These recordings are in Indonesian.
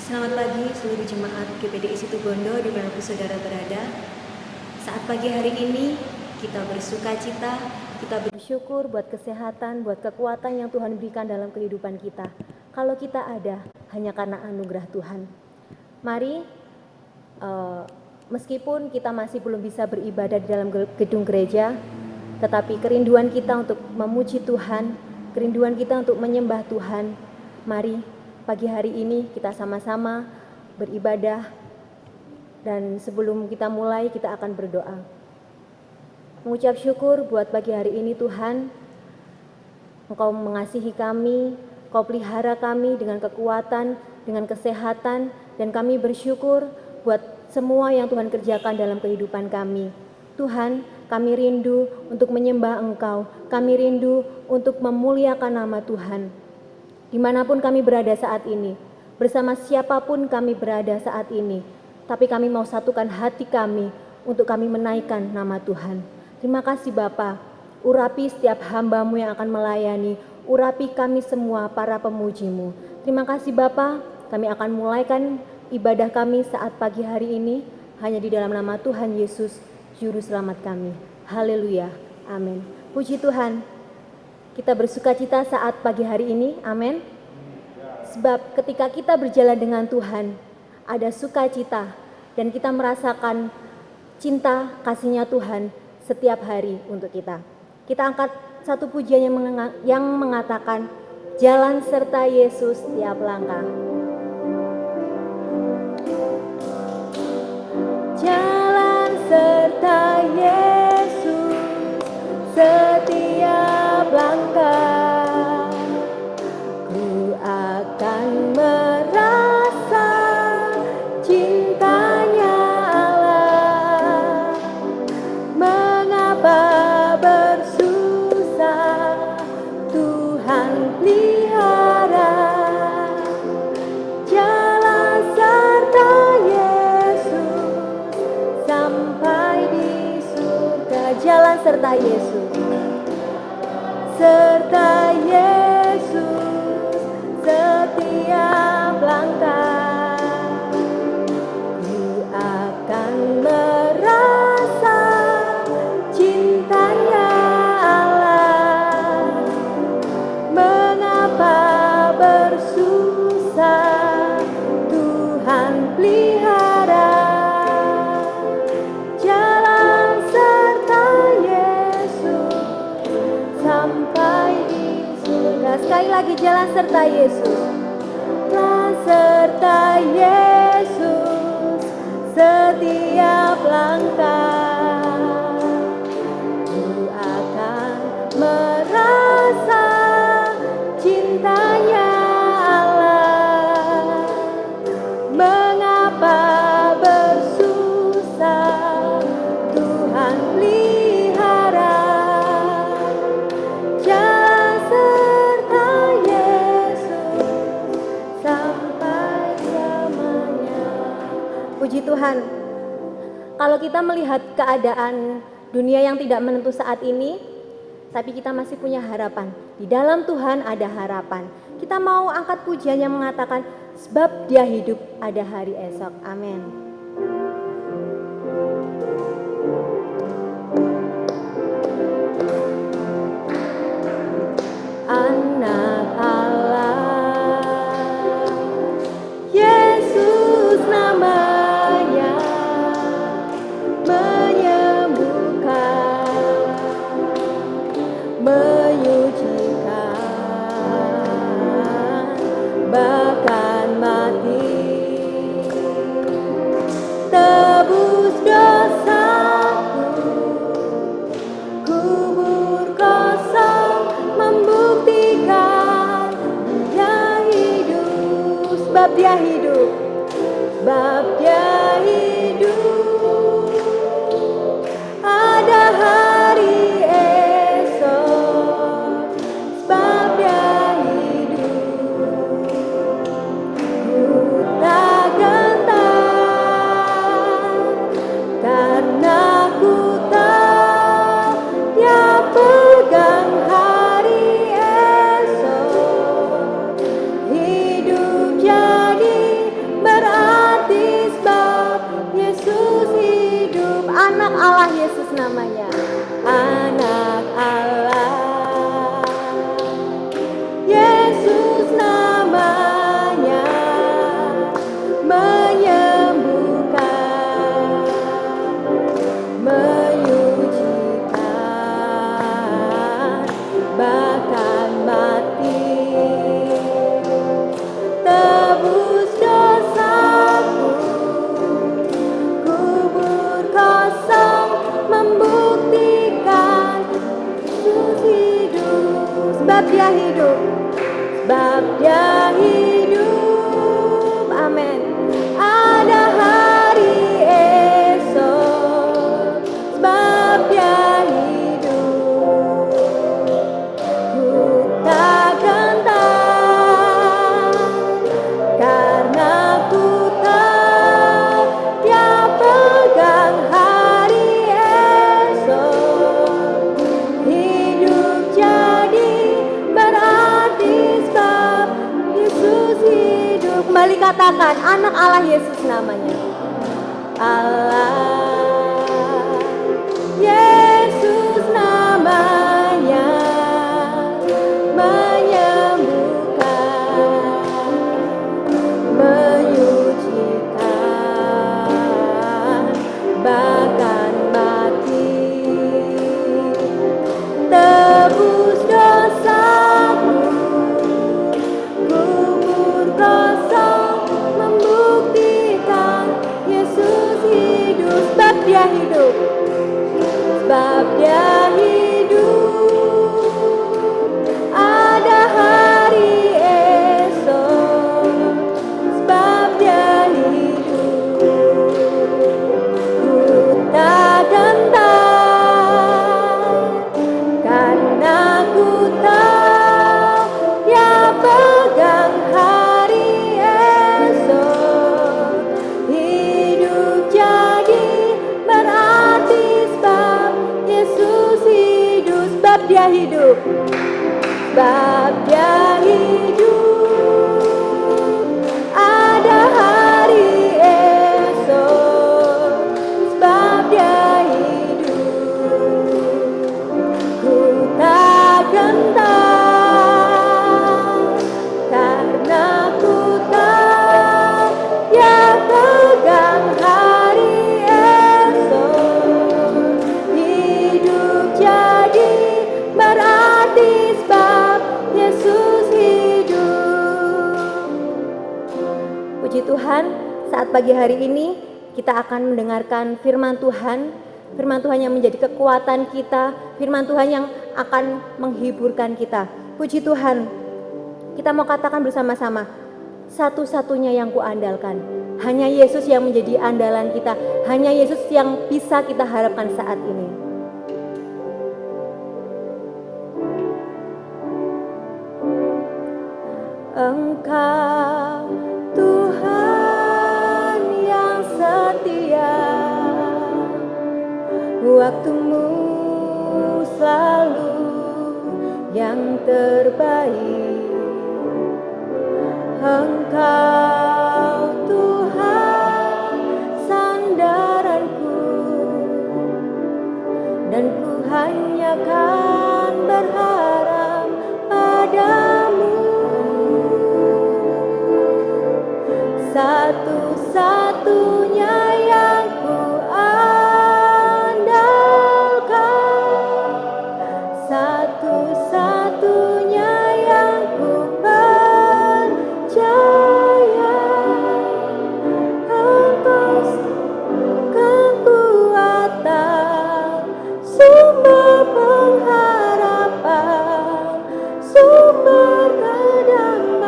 Selamat pagi seluruh jemaat GPDI Situbondo dimanapun saudara berada. Saat pagi hari ini kita bersuka cita, kita bersyukur buat kesehatan, buat kekuatan yang Tuhan berikan dalam kehidupan kita. Kalau kita ada, hanya karena anugerah Tuhan. Mari, meskipun kita masih belum bisa beribadah di dalam gedung gereja, tetapi kerinduan kita untuk memuji Tuhan, kerinduan kita untuk menyembah Tuhan, mari pagi hari ini kita sama-sama beribadah, dan sebelum kita mulai kita akan berdoa. Mengucap syukur buat pagi hari ini Tuhan, Engkau mengasihi kami, Engkau pelihara kami dengan kekuatan, dengan kesehatan, dan kami bersyukur buat semua yang Tuhan kerjakan dalam kehidupan kami. Tuhan, kami rindu untuk menyembah Engkau, kami rindu untuk memuliakan nama Tuhan. Dimanapun kami berada saat ini, bersama siapapun kami berada saat ini, tapi kami mau satukan hati kami untuk kami menaikkan nama Tuhan. Terima kasih Bapa, urapi setiap hamba-Mu yang akan melayani, urapi kami semua para pemuji-Mu. Terima kasih Bapa, kami akan mulaikan ibadah kami saat pagi hari ini, hanya di dalam nama Tuhan Yesus, Juru Selamat kami. Haleluya, amin. Puji Tuhan. Kita bersuka cita saat pagi hari ini, amin. Sebab ketika kita berjalan dengan Tuhan, ada sukacita dan kita merasakan cinta kasih-Nya Tuhan setiap hari untuk kita. Kita angkat satu pujian yang mengatakan, jalan serta Yesus setiap langkah. Jalan serta Yesus setiap langkah, ku akan merasa cintanya Allah. Mengapa bersusah, Tuhan pelihara. Jalan serta Yesus sampai di surga. Jalan serta Yesus, serta Yesus setiap langkah, ku akan merasa cintanya Allah. Mengapa bersusah, Tuhan pelihara. Jalan serta Yesus sampai di surga. Sekali lagi, jalan serta Yesus. Jalan serta Yesus setiap langkah, ku akan merasa cintanya Allah. Mengapa bersusah, Tuhan pelihara. Jalan serta Yesus sampai selamanya. Puji Tuhan. Kalau kita melihat keadaan dunia yang tidak menentu saat ini, tapi kita masih punya harapan. Di dalam Tuhan ada harapan. Kita mau angkat pujian yang mengatakan, sebab Dia hidup, ada hari esok. Amin. Anak Allah, Yesus namanya, menyembuhkan, menyucikan, bahkan mati, tebus dosaku, kubur kosong membuktikan Dia hidup. Sebab Dia hidup, sebab Dia hidup, ada hari esok. Sebab Dia hidup, ku tak gentar, karena ku tahu Dia pegang hari esok. Hidup jadi Allah Yesus namanya. Anak Allah Yesus namanya, menyembuhkan, menyucikan, bahkan mati, tebus dosaku, kubur kosong membuktikan Yesus hidup. Sebab dia hidup, sebab dia hidup, amin. Ada hari esok, sebab dia hidup. Ku tak gentar, karena ku tahu dia pegang hari esok. Hidup jadi berarti sebab Yesus hidup. Kembali katakan, anak Allah Yesus namanya. Allah Yesus namanya, menyembuhkan, menyucikan, bahkan mati, tebus dosaku, kubur kosong membuktikan Yesus hidup. Sebab dia hidup, sebab dia hidup. Ada hari esok, sebab dia hidup. Ku tak gentar, karena ku tahu dia pegang hari esok. Hidup jadi berarti sebab Yesus hidup. Sebab dia hidup, sebab dia hidup. Ada hari esok, sebab dia hidup. Ku tak gentar, karena ku tahu dia pegang hari esok. Hidup jadi berarti sebab Yesus hidup. Puji Tuhan, saat pagi hari ini kita akan mendengarkan firman Tuhan. Firman Tuhan yang menjadi kekuatan kita, firman Tuhan yang akan menghiburkan kita. Puji Tuhan, kita mau katakan bersama-sama, satu-satunya yang kuandalkan. Hanya Yesus yang menjadi andalan kita, hanya Yesus yang bisa kita harapkan saat ini. Engkau Tuhan yang setia, waktumu selalu yang terbaik. Engkau Tuhan sandaranku, dan ku hanya kan berharap padamu. Satu-satunya yang ku andalkan, satu-satunya yang ku percaya. Engkau kekuatan, sumber pengharapan, sumber kedamaian.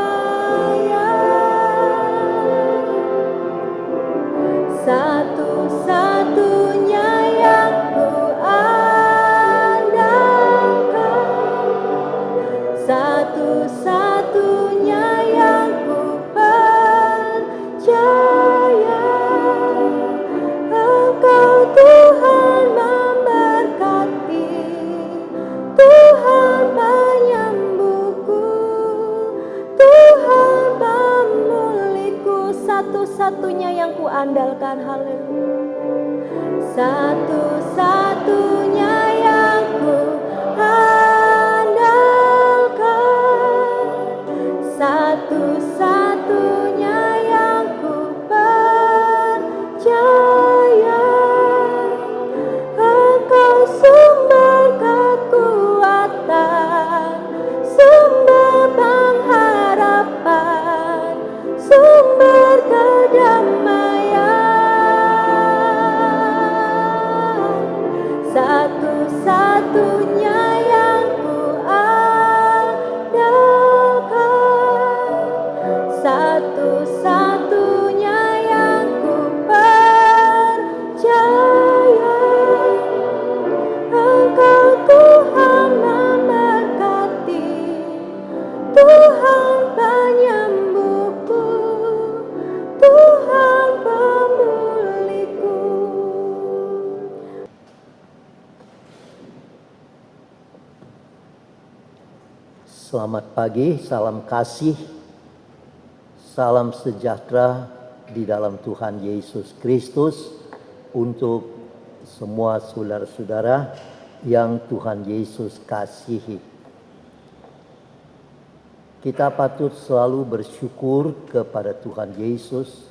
Satu-satunya yang ku andalkan, satu-satunya yang ku percaya. Engkau Tuhan memberkati, Tuhan penyembuhku, Tuhan pemulihku. Satu-satunya yang ku andalkan, haleluya. satu-satunya yang ku andalkan, satu-satunya yang ku percaya. Engkau sumber kekuatan, sumber pengharapan, sumber kedamaian, satu-satunya yang ku andalkan, satu-satunya yang ku percaya. Engkau Tuhan memberkati, Tuhan penyembuhku, Tuhan pemulihku. Selamat pagi, salam kasih, salam sejahtera di dalam Tuhan Yesus Kristus untuk semua saudara-saudara yang Tuhan Yesus kasihi. Kita patut selalu bersyukur kepada Tuhan Yesus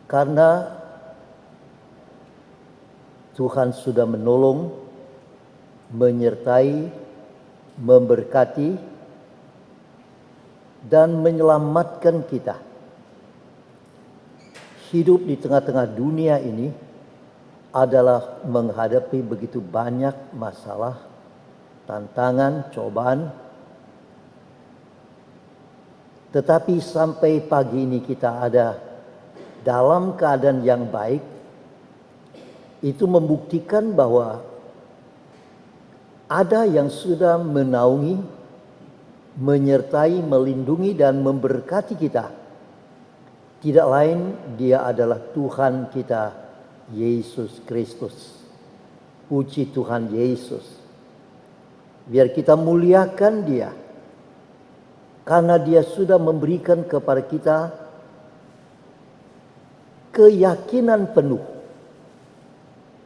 karena Tuhan sudah menolong, menyertai, memberkati, dan menyelamatkan kita. Hidup di tengah-tengah dunia ini adalah menghadapi begitu banyak masalah, tantangan, cobaan. Tetapi sampai pagi ini kita ada dalam keadaan yang baik, itu membuktikan bahwa ada yang sudah menaungi, menyertai, melindungi, dan memberkati kita. Tidak lain, Dia adalah Tuhan kita, Yesus Kristus. Puji Tuhan Yesus. Biar kita muliakan Dia, karena Dia sudah memberikan kepada kita keyakinan penuh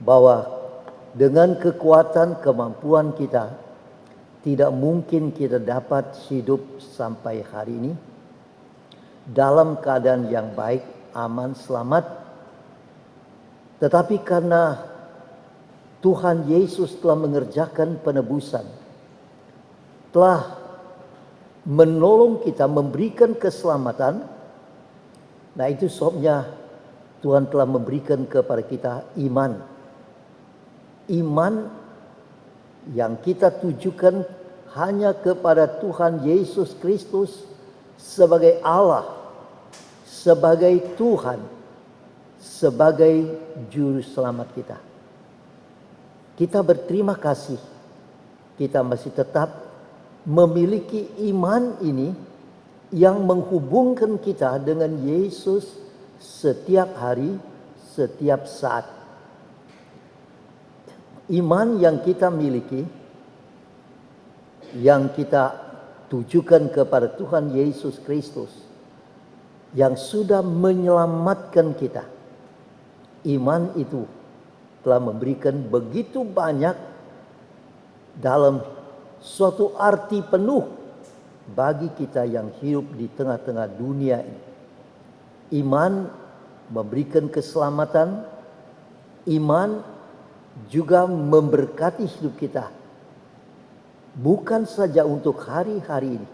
bahwa dengan kekuatan kemampuan kita, tidak mungkin kita dapat hidup sampai hari ini dalam keadaan yang baik, aman, selamat. Tetapi karena Tuhan Yesus telah mengerjakan penebusan, telah menolong kita, memberikan keselamatan. Nah, itu sebabnya Tuhan telah memberikan kepada kita iman. Iman yang kita tujukan hanya kepada Tuhan Yesus Kristus sebagai Allah, sebagai Tuhan, sebagai juru selamat kita. Kita berterima kasih, kita masih tetap memiliki iman ini yang menghubungkan kita dengan Yesus setiap hari, setiap saat. Iman yang kita miliki, yang kita tujukan kepada Tuhan Yesus Kristus, yang sudah menyelamatkan kita. Iman itu telah memberikan begitu banyak dalam suatu arti penuh bagi kita yang hidup di tengah-tengah dunia ini. Iman memberikan keselamatan, iman juga memberkati hidup kita. Bukan saja untuk hari-hari ini,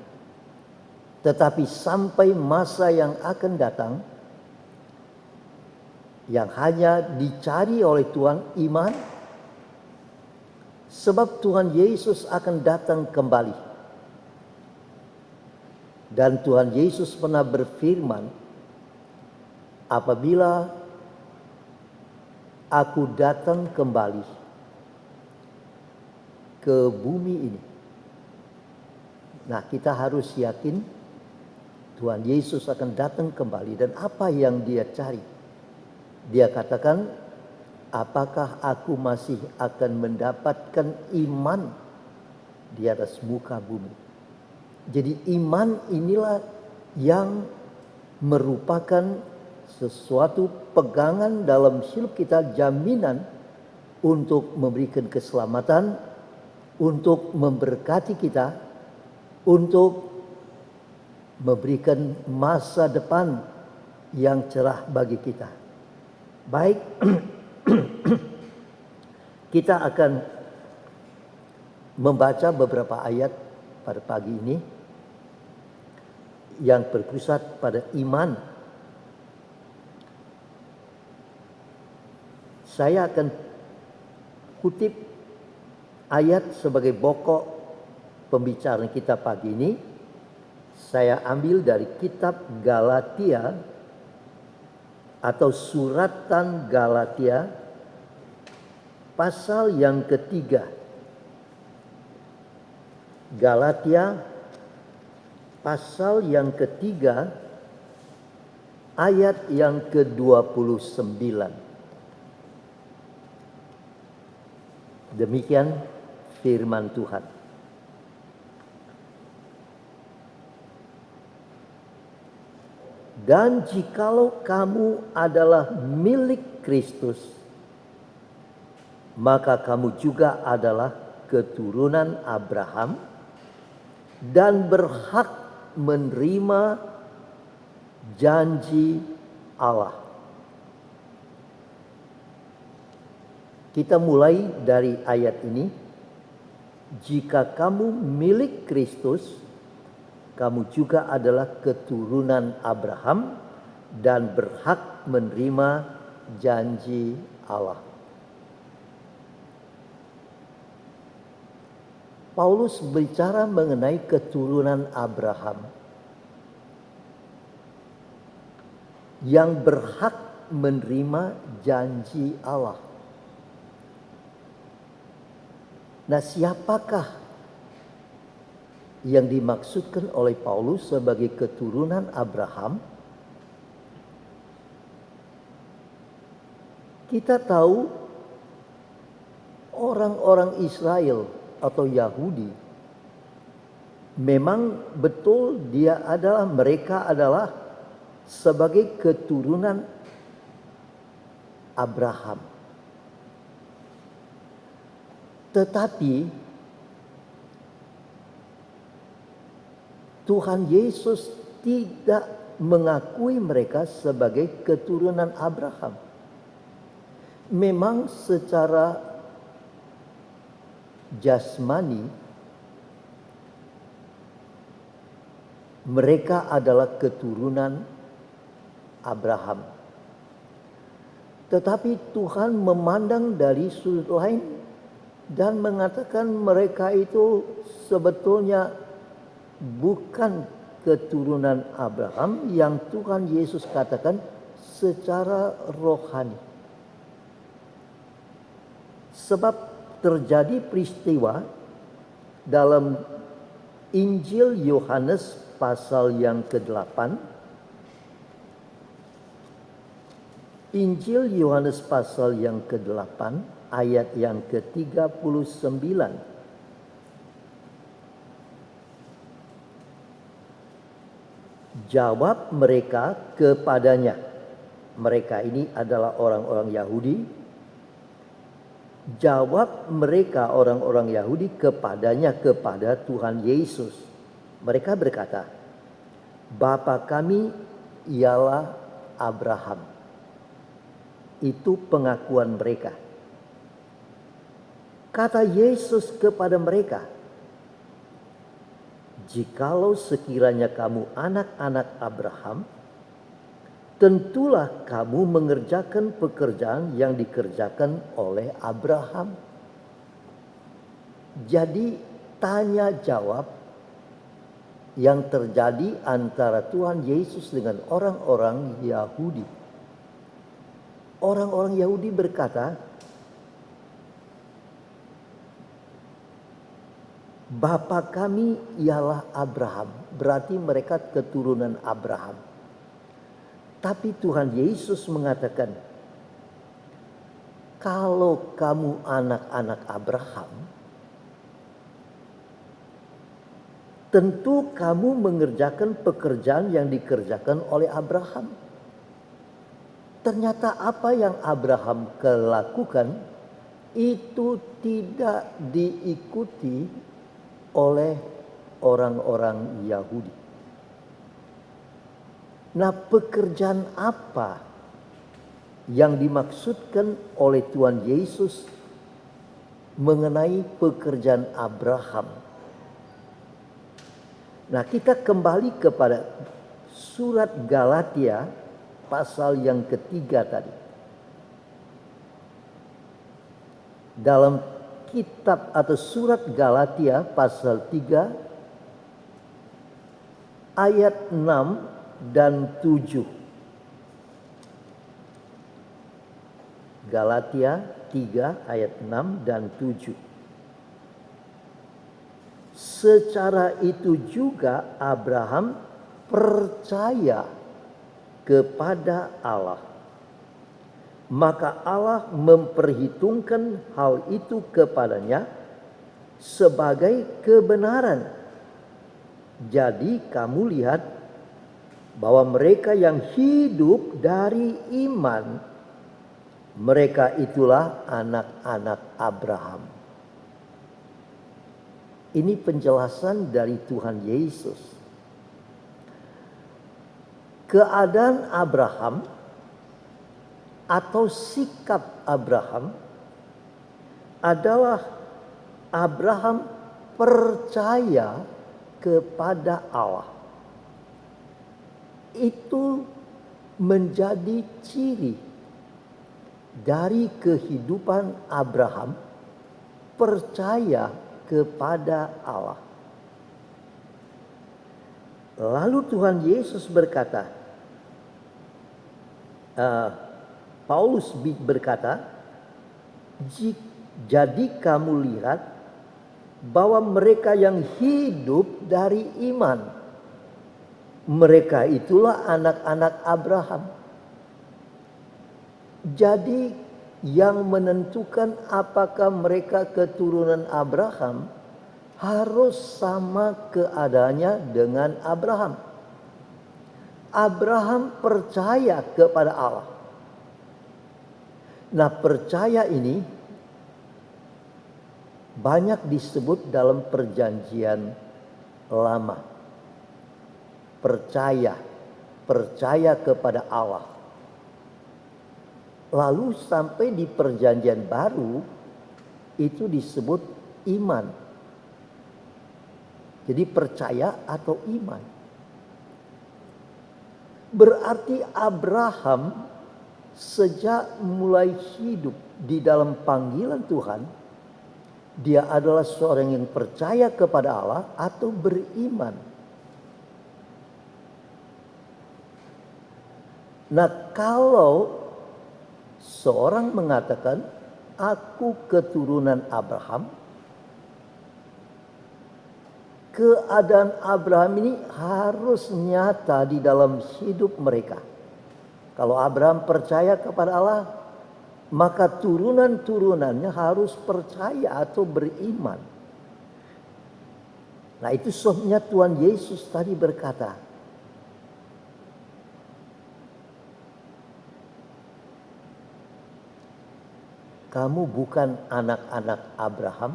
tetapi sampai masa yang akan datang, yang hanya dicari oleh Tuhan iman, sebab Tuhan Yesus akan datang kembali. Dan Tuhan Yesus pernah berfirman, apabila Aku datang kembali ke bumi ini. Nah, kita harus yakin Tuhan Yesus akan datang kembali. Dan apa yang Dia cari? Dia katakan, apakah aku masih akan mendapatkan iman di atas muka bumi? Jadi iman inilah yang merupakan sesuatu pegangan dalam hidup kita, jaminan untuk memberikan keselamatan, untuk memberkati kita, untuk memberikan masa depan yang cerah bagi kita. Baik, kita akan membaca beberapa ayat pada pagi ini yang berpusat pada iman. Saya akan kutip ayat sebagai pokok pembicaraan kita pagi ini. Saya ambil dari kitab Galatia atau suratan Galatia pasal yang ketiga. Galatia pasal yang ketiga ayat yang ke-29. Demikian firman Tuhan. Dan jikalau kamu adalah milik Kristus, maka kamu juga adalah keturunan Abraham dan berhak menerima janji Allah. Kita mulai dari ayat ini. Jika kamu milik Kristus, kamu juga adalah keturunan Abraham dan berhak menerima janji Allah. Paulus bicara mengenai keturunan Abraham yang berhak menerima janji Allah. Nah, siapakah yang dimaksudkan oleh Paulus sebagai keturunan Abraham? Kita tahu orang-orang Israel atau Yahudi memang betul mereka adalah sebagai keturunan Abraham. Tetapi Tuhan Yesus tidak mengakui mereka sebagai keturunan Abraham. Memang secara jasmani mereka adalah keturunan Abraham. Tetapi Tuhan memandang dari sudut lain dan mengatakan mereka itu sebetulnya bukan keturunan Abraham yang Tuhan Yesus katakan secara rohani. Sebab terjadi peristiwa dalam Injil Yohanes pasal yang ke-8. Injil Yohanes pasal yang ke-8 ayat yang ke-39. Jawab mereka kepadanya. Mereka ini adalah orang-orang Yahudi. Jawab mereka orang-orang Yahudi kepadanya, kepada Tuhan Yesus. Mereka berkata, Bapa kami ialah Abraham. Itu pengakuan mereka. Kata Yesus kepada mereka, jikalau sekiranya kamu anak-anak Abraham, tentulah kamu mengerjakan pekerjaan yang dikerjakan oleh Abraham. Jadi tanya jawab yang terjadi antara Tuhan Yesus dengan orang-orang Yahudi. Orang-orang Yahudi berkata, Bapa kami ialah Abraham. Berarti mereka keturunan Abraham. Tapi Tuhan Yesus mengatakan, kalau kamu anak-anak Abraham, tentu kamu mengerjakan pekerjaan yang dikerjakan oleh Abraham. ternyata apa yang Abraham lakukan itu tidak diikuti oleh orang-orang Yahudi. Nah, pekerjaan apa yang dimaksudkan oleh Tuhan Yesus mengenai pekerjaan Abraham? Nah, kita kembali kepada surat Galatia pasal yang ketiga tadi. Dalam kitab atau surat Galatia pasal 3 ayat 6 dan 7. Galatia 3 ayat 6 dan 7. Secara itu juga Abraham percaya kepada Allah. Maka Allah memperhitungkan hal itu kepadanya sebagai kebenaran. Jadi kamu lihat bahwa mereka yang hidup dari iman, mereka itulah anak-anak Abraham. Ini penjelasan dari Tuhan Yesus. Keadaan Abraham atau sikap Abraham adalah Abraham percaya kepada Allah. Itu menjadi ciri dari kehidupan Abraham, percaya kepada Allah. Lalu Tuhan Yesus berkata, Paulus berkata, jadi kamu lihat bahwa mereka yang hidup dari iman, mereka itulah anak-anak Abraham. Jadi yang menentukan apakah mereka keturunan Abraham harus sama keadaannya dengan Abraham. Abraham percaya kepada Allah. Nah, percaya ini banyak disebut dalam perjanjian lama. Percaya kepada Allah. Lalu sampai di perjanjian baru itu disebut iman. Jadi percaya atau iman. Berarti Abraham sejak mulai hidup di dalam panggilan Tuhan, dia adalah seorang yang percaya kepada Allah atau beriman. Nah, kalau seorang mengatakan, aku keturunan Abraham, keadaan Abraham ini harus nyata di dalam hidup mereka. Kalau Abraham percaya kepada Allah, maka turunan-turunannya harus percaya atau beriman. Nah, itu sebabnya Tuhan Yesus tadi berkata, kamu bukan anak-anak Abraham,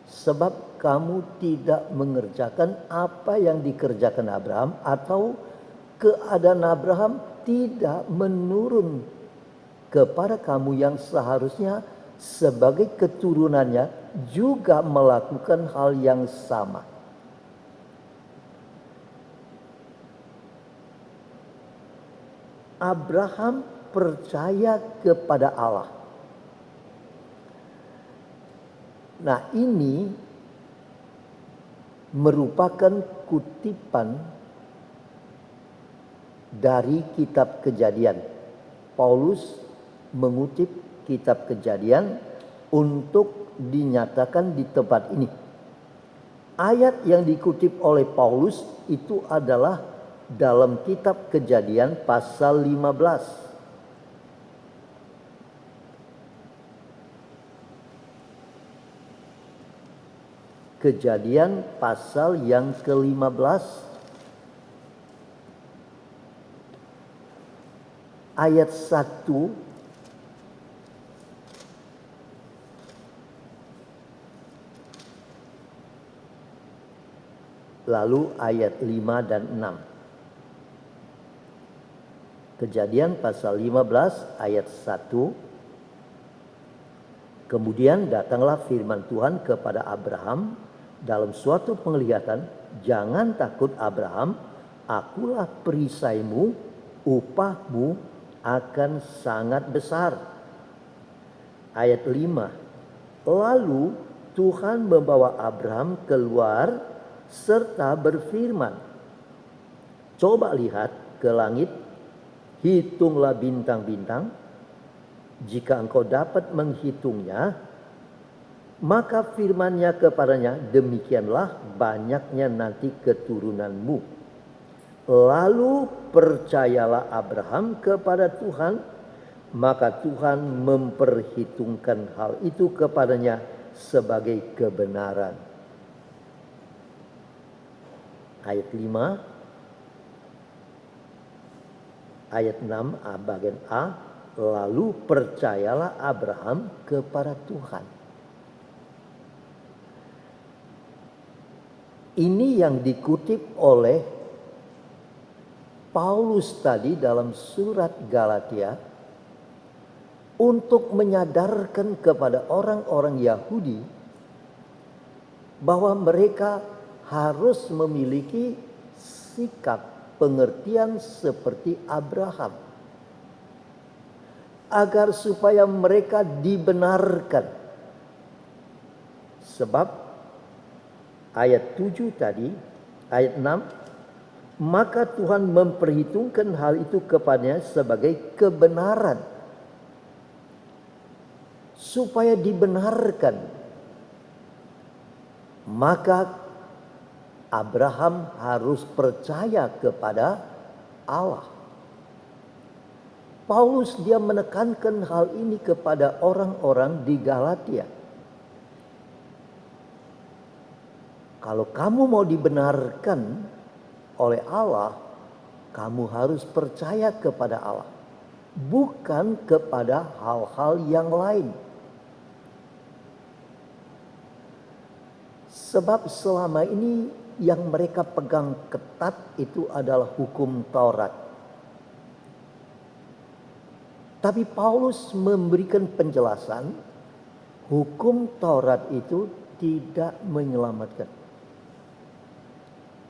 sebab kamu tidak mengerjakan apa yang dikerjakan Abraham, atau keadaan Abraham tidak menurun kepada kamu yang seharusnya sebagai keturunannya juga melakukan hal yang sama. Abraham percaya kepada Allah. Nah, ini merupakan kutipan dari kitab Kejadian. Paulus mengutip kitab Kejadian untuk dinyatakan di tempat ini. Ayat yang dikutip oleh Paulus itu adalah dalam kitab Kejadian pasal 15. Kejadian pasal yang ke-15 ayat 1 lalu ayat 5 dan 6. Kejadian pasal 15 ayat 1. Kemudian datanglah firman Tuhan kepada Abraham dalam suatu penglihatan, "Jangan takut Abraham, akulah perisaimu, upahmu akan sangat besar." Ayat 5. Lalu Tuhan membawa Abraham keluar serta berfirman, "Coba lihat ke langit, hitunglah bintang-bintang. Jika engkau dapat menghitungnya, maka firman-Nya kepadanya, demikianlah banyaknya nanti keturunanmu." Lalu percayalah Abraham kepada Tuhan, maka Tuhan memperhitungkan hal itu kepadanya sebagai kebenaran. Ayat 5, ayat 6 bagian A, lalu percayalah Abraham kepada Tuhan. Ini yang dikutip oleh Paulus tadi dalam surat Galatia untuk menyadarkan kepada orang-orang Yahudi bahwa mereka harus memiliki sikap pengertian seperti Abraham agar supaya mereka dibenarkan. Sebab ayat 7 tadi, ayat 6, maka Tuhan memperhitungkan hal itu kepadanya sebagai kebenaran. Supaya dibenarkan, maka Abraham harus percaya kepada Allah. Paulus dia menekankan hal ini kepada orang-orang di Galatia. Kalau kamu mau dibenarkan oleh Allah, kamu harus percaya kepada Allah, bukan kepada hal-hal yang lain. Sebab selama ini yang mereka pegang ketat itu adalah hukum Taurat. Tapi Paulus memberikan penjelasan, hukum Taurat itu tidak menyelamatkan.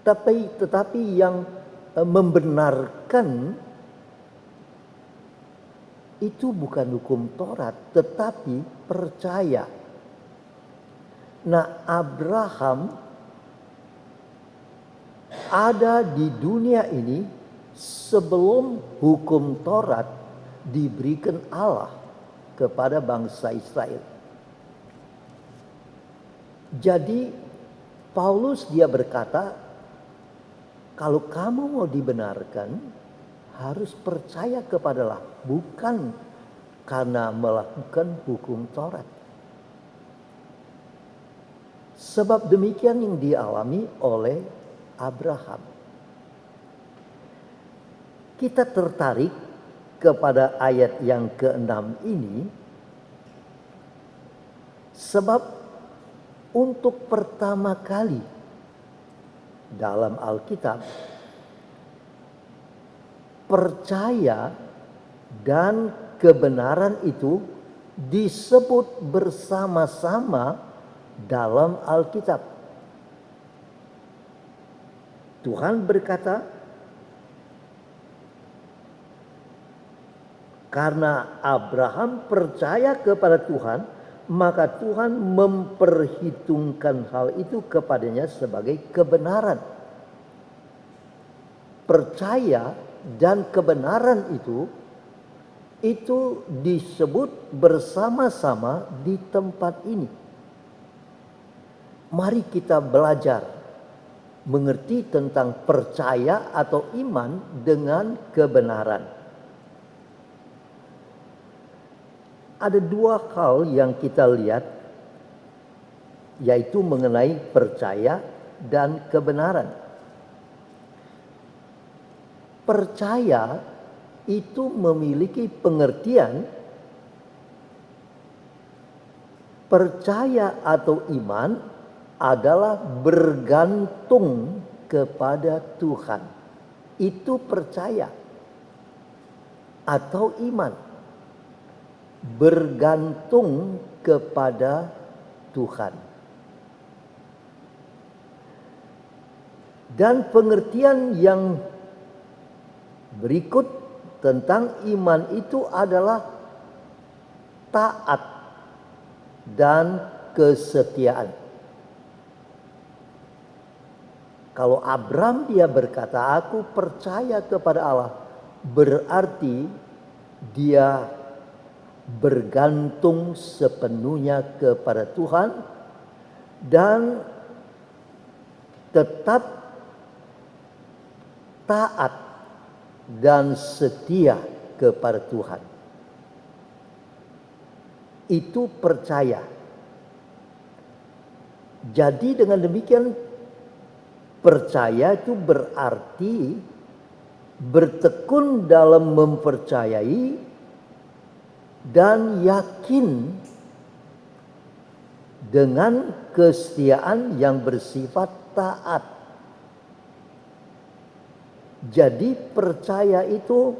Tetapi yang membenarkan itu bukan hukum Taurat, tetapi percaya. Nah, Abraham ada di dunia ini sebelum hukum Taurat diberikan Allah kepada bangsa Israel. Jadi Paulus dia berkata, kalau kamu mau dibenarkan harus percaya kepada Allah, bukan karena melakukan hukum Taurat. Sebab demikian yang dialami oleh Abraham. Kita tertarik kepada ayat yang ke-6 ini sebab untuk pertama kali dalam Alkitab percaya dan kebenaran itu disebut bersama-sama dalam Alkitab. Tuhan berkata, karena Abraham percaya kepada Tuhan, maka Tuhan memperhitungkan hal itu kepadanya sebagai kebenaran. Percaya dan kebenaran itu disebut bersama-sama di tempat ini. Mari kita belajar mengerti tentang percaya atau iman dengan kebenaran. Ada dua hal yang kita lihat, yaitu mengenai percaya dan kebenaran. Percaya itu memiliki pengertian percaya atau iman adalah bergantung kepada Tuhan. Itu percaya atau iman. Bergantung kepada Tuhan. Dan pengertian yang berikut tentang iman itu adalah taat dan kesetiaan. Kalau Abraham dia berkata, aku percaya kepada Allah, berarti dia bergantung sepenuhnya kepada Tuhan dan tetap taat dan setia kepada Tuhan. Itu percaya. Jadi dengan demikian percaya itu berarti bertekun dalam mempercayai dan yakin dengan kesetiaan yang bersifat taat. Jadi percaya itu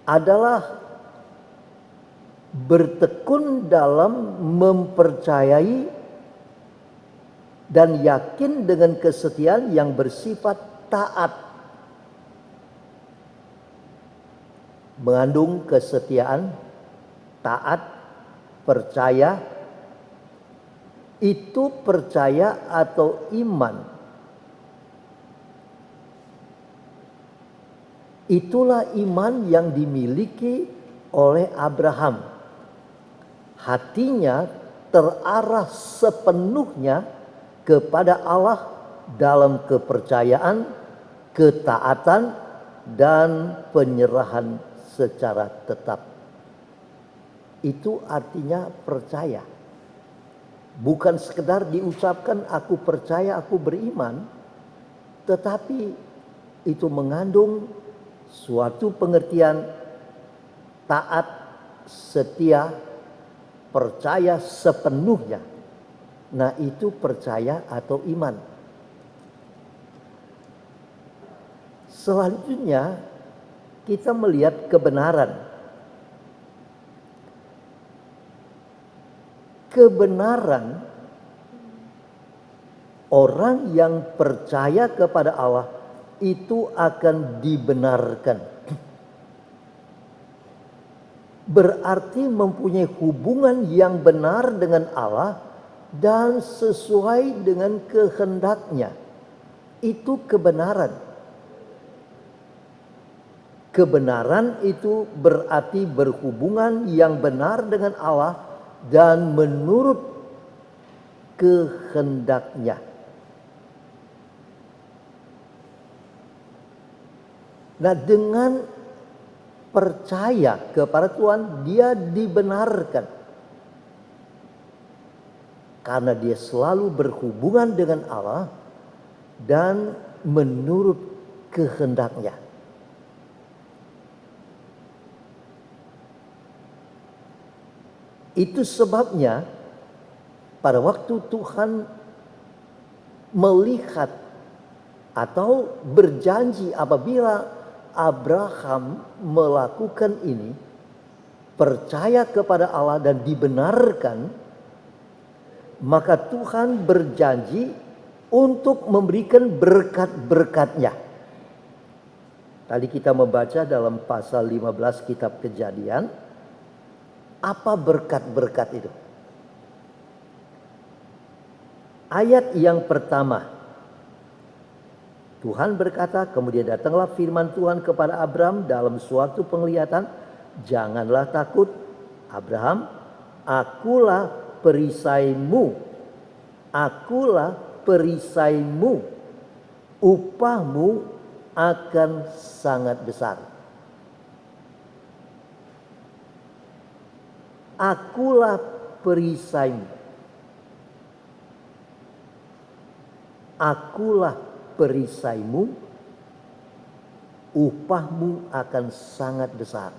adalah bertekun dalam mempercayai dan yakin dengan kesetiaan yang bersifat taat. Mengandung kesetiaan, taat, percaya. Itu percaya atau iman. Itulah iman yang dimiliki oleh Abraham. Hatinya terarah sepenuhnya kepada Allah dalam kepercayaan, ketaatan, dan penyerahan secara tetap. Itu artinya percaya. Bukan sekedar diucapkan aku percaya, aku beriman, tetapi itu mengandung suatu pengertian taat, setia, percaya sepenuhnya. Nah, itu percaya atau iman. Selanjutnya kita melihat kebenaran. Kebenaran orang yang percaya kepada Allah itu akan dibenarkan. Berarti mempunyai hubungan yang benar dengan Allah dan sesuai dengan kehendaknya. Itu kebenaran. Kebenaran itu berarti berhubungan yang benar dengan Allah dan menurut kehendaknya. Nah, dengan percaya kepada Tuhan, dia dibenarkan. Karena dia selalu berhubungan dengan Allah dan menurut kehendaknya. Itu sebabnya pada waktu Tuhan melihat atau berjanji apabila Abraham melakukan ini, percaya kepada Allah dan dibenarkan, maka Tuhan berjanji untuk memberikan berkat-berkatnya. Tadi kita membaca dalam pasal 15 kitab Kejadian, apa berkat-berkat itu? Ayat yang pertama, Tuhan berkata, kemudian datanglah firman Tuhan kepada Abraham dalam suatu penglihatan, janganlah takut Abraham, akulah perisaimu, upahmu akan sangat besar. Akulah perisaimu. Akulah perisaimu, upahmu akan sangat besar.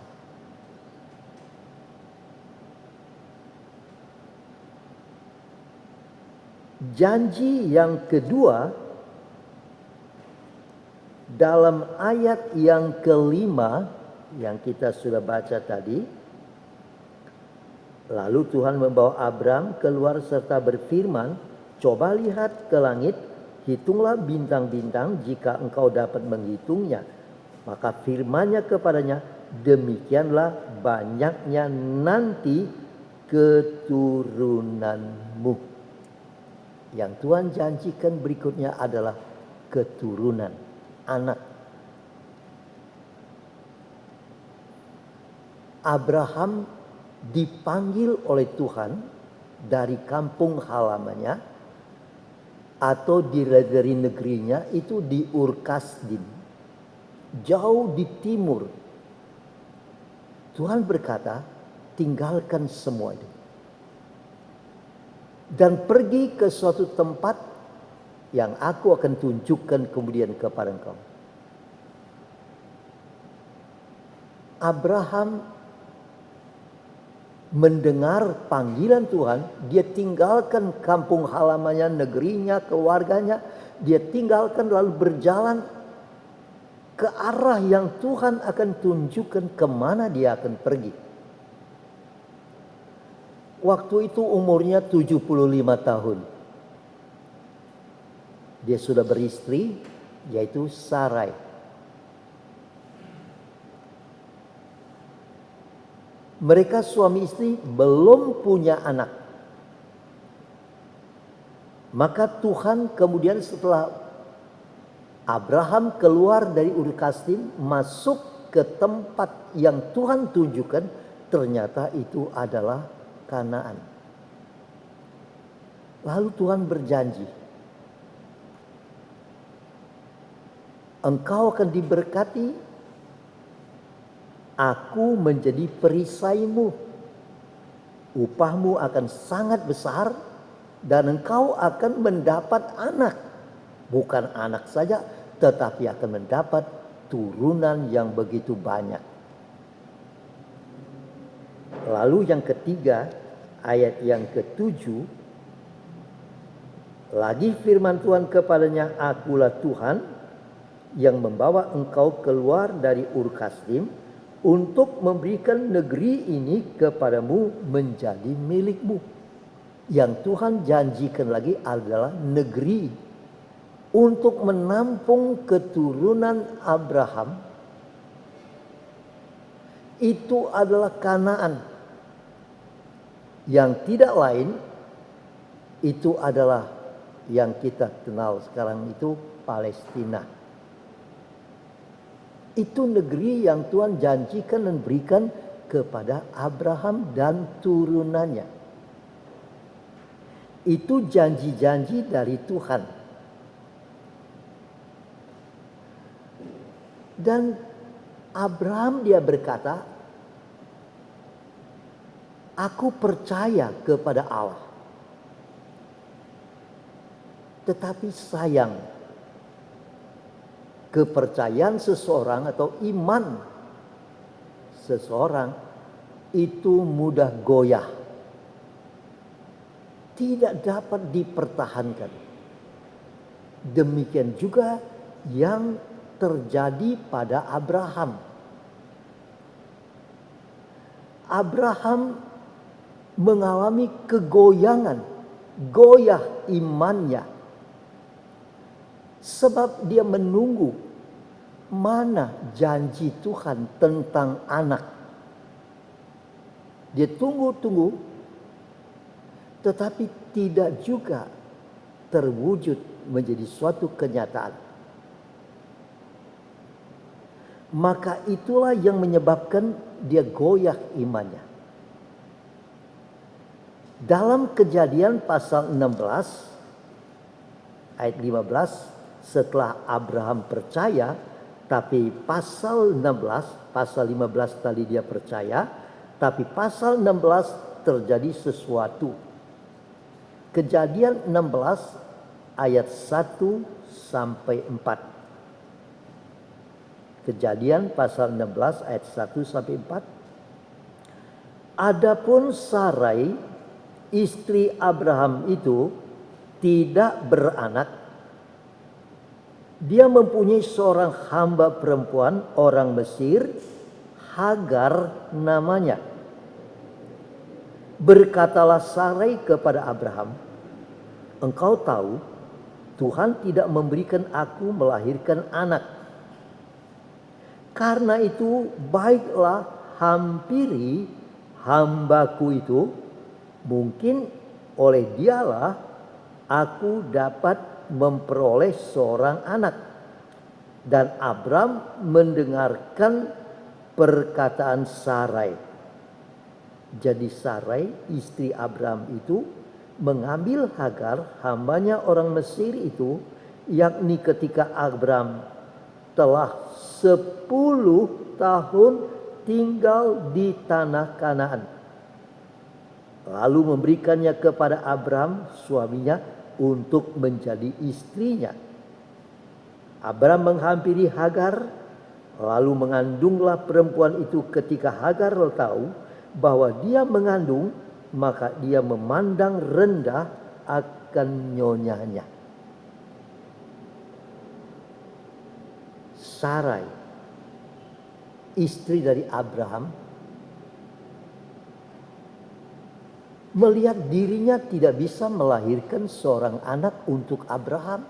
Janji yang kedua dalam ayat yang kelima yang kita sudah baca tadi. Lalu Tuhan membawa Abram keluar serta berfirman, coba lihat ke langit, hitunglah bintang-bintang jika engkau dapat menghitungnya. Maka firman-Nya kepadanya, demikianlah banyaknya nanti keturunanmu. Yang Tuhan janjikan berikutnya adalah keturunan, anak. Abraham dipanggil oleh Tuhan dari kampung halamannya atau dari negerinya itu di Ur Kasdim, jauh di timur. Tuhan berkata, tinggalkan semua itu dan pergi ke suatu tempat yang aku akan tunjukkan kemudian kepada engkau. Abraham mendengar panggilan Tuhan, dia tinggalkan kampung halamannya, negerinya, keluarganya, dia tinggalkan lalu berjalan ke arah yang Tuhan akan tunjukkan kemana dia akan pergi. Waktu itu umurnya 75 tahun. Dia sudah beristri, yaitu Sarai. Mereka suami istri belum punya anak. Maka Tuhan kemudian setelah Abraham keluar dari Ur Kasdim, masuk ke tempat yang Tuhan tunjukkan, ternyata itu adalah Kanaan. Lalu Tuhan berjanji, engkau akan diberkati, aku menjadi perisaimu, upahmu akan sangat besar, dan engkau akan mendapat anak. Bukan anak saja, tetapi akan mendapat turunan yang begitu banyak. Lalu yang ketiga, ayat yang ke-7, lagi firman Tuhan kepadanya, akulah Tuhan yang membawa engkau keluar dari Ur Kasdim untuk memberikan negeri ini kepadamu menjadi milikmu. Yang Tuhan janjikan lagi adalah negeri untuk menampung keturunan Abraham. Itu adalah Kanaan. Yang tidak lain itu adalah yang kita kenal sekarang itu Palestina. Itu negeri yang Tuhan janjikan dan berikan kepada Abraham dan turunannya. Itu janji-janji dari Tuhan. Dan Abraham dia berkata, aku percaya kepada Allah. Tetapi sayang, kepercayaan seseorang atau iman seseorang itu mudah goyah. Tidak dapat dipertahankan. Demikian juga yang terjadi pada Abraham. Abraham mengalami kegoyangan, goyah imannya. Sebab dia menunggu mana janji Tuhan tentang anak. Dia tunggu-tunggu, tetapi tidak juga terwujud menjadi suatu kenyataan. Maka itulah yang menyebabkan dia goyah imannya. Dalam Kejadian pasal 16 ayat 15, setelah Abraham percaya, tapi pasal 16, pasal 15 tadi dia percaya, tapi pasal 16 terjadi sesuatu. Kejadian 16 ayat 1 sampai 4. Kejadian pasal 16 ayat 1 sampai 4. Adapun Sarai, istri Abraham itu tidak beranak. Dia mempunyai seorang hamba perempuan orang Mesir, Hagar namanya. Berkatalah Sarai kepada Abraham, engkau tahu Tuhan tidak memberikan aku melahirkan anak. Karena itu baiklah hampiri hambaku itu, mungkin oleh dialah aku dapat memperoleh seorang anak. Dan Abram mendengarkan perkataan Sarai. Jadi Sarai istri Abram itu mengambil Hagar hambanya orang Mesir itu, yakni ketika Abram telah 10 tahun tinggal di tanah Kanaan. Lalu memberikannya kepada Abram suaminya untuk menjadi istrinya. Abram menghampiri Hagar, lalu mengandunglah perempuan itu. Ketika Hagar tahu bahwa dia mengandung, maka dia memandang rendah akan nyonyanya. Sarai, istri dari Abraham, melihat dirinya tidak bisa melahirkan seorang anak untuk Abraham.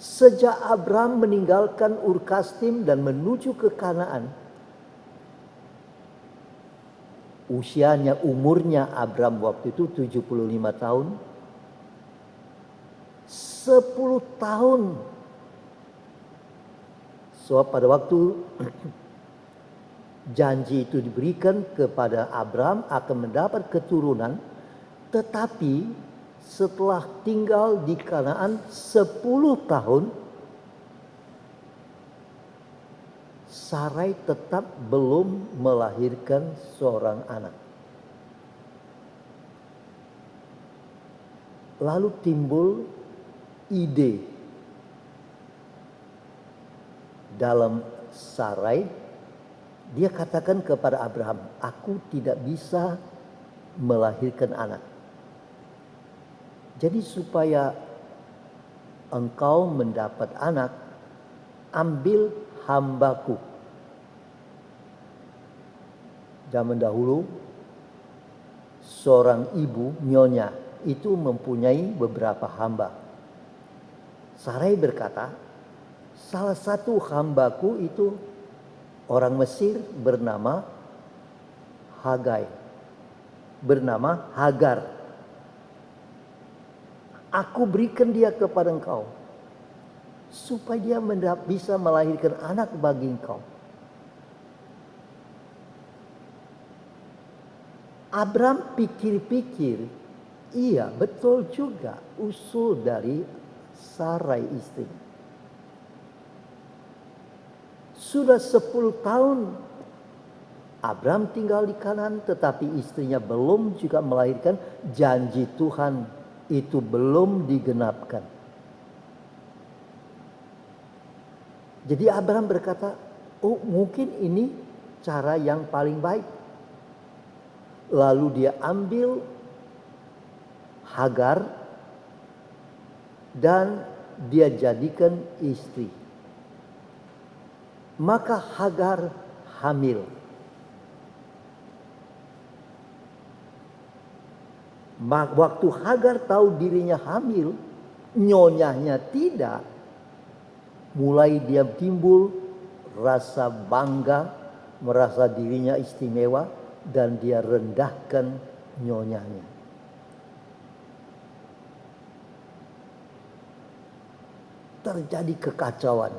Sejak Abraham meninggalkan Ur Kasdim dan menuju ke Kanaan, umurnya Abraham waktu itu 75 tahun. 10 tahun. So pada waktu janji itu diberikan kepada Abraham akan mendapat keturunan, tetapi setelah tinggal di Kanaan 10 tahun, Sarai tetap belum melahirkan seorang anak. Lalu timbul ide dalam Sarai. Dia katakan kepada Abraham, aku tidak bisa melahirkan anak. Jadi supaya engkau mendapat anak, ambil hambaku. Zaman dahulu seorang ibu, nyonya, itu mempunyai beberapa hamba. Sarai berkata, salah satu hambaku itu orang Mesir bernama Hagar. Aku berikan dia kepada engkau supaya dia bisa melahirkan anak bagi engkau. Abram pikir-pikir, iya betul juga usul dari Sarai istri. Sudah 10 tahun Abram tinggal di Kanaan, tetapi istrinya belum juga melahirkan. Janji Tuhan itu belum digenapkan. Jadi Abram berkata, oh mungkin ini cara yang paling baik. Lalu dia ambil Hagar dan dia jadikan istri. Maka Hagar hamil. Waktu Hagar tahu dirinya hamil, nyonyanya tidak. Mulai dia timbul rasa bangga, merasa dirinya istimewa, dan dia rendahkan nyonyanya. Terjadi kekacauan.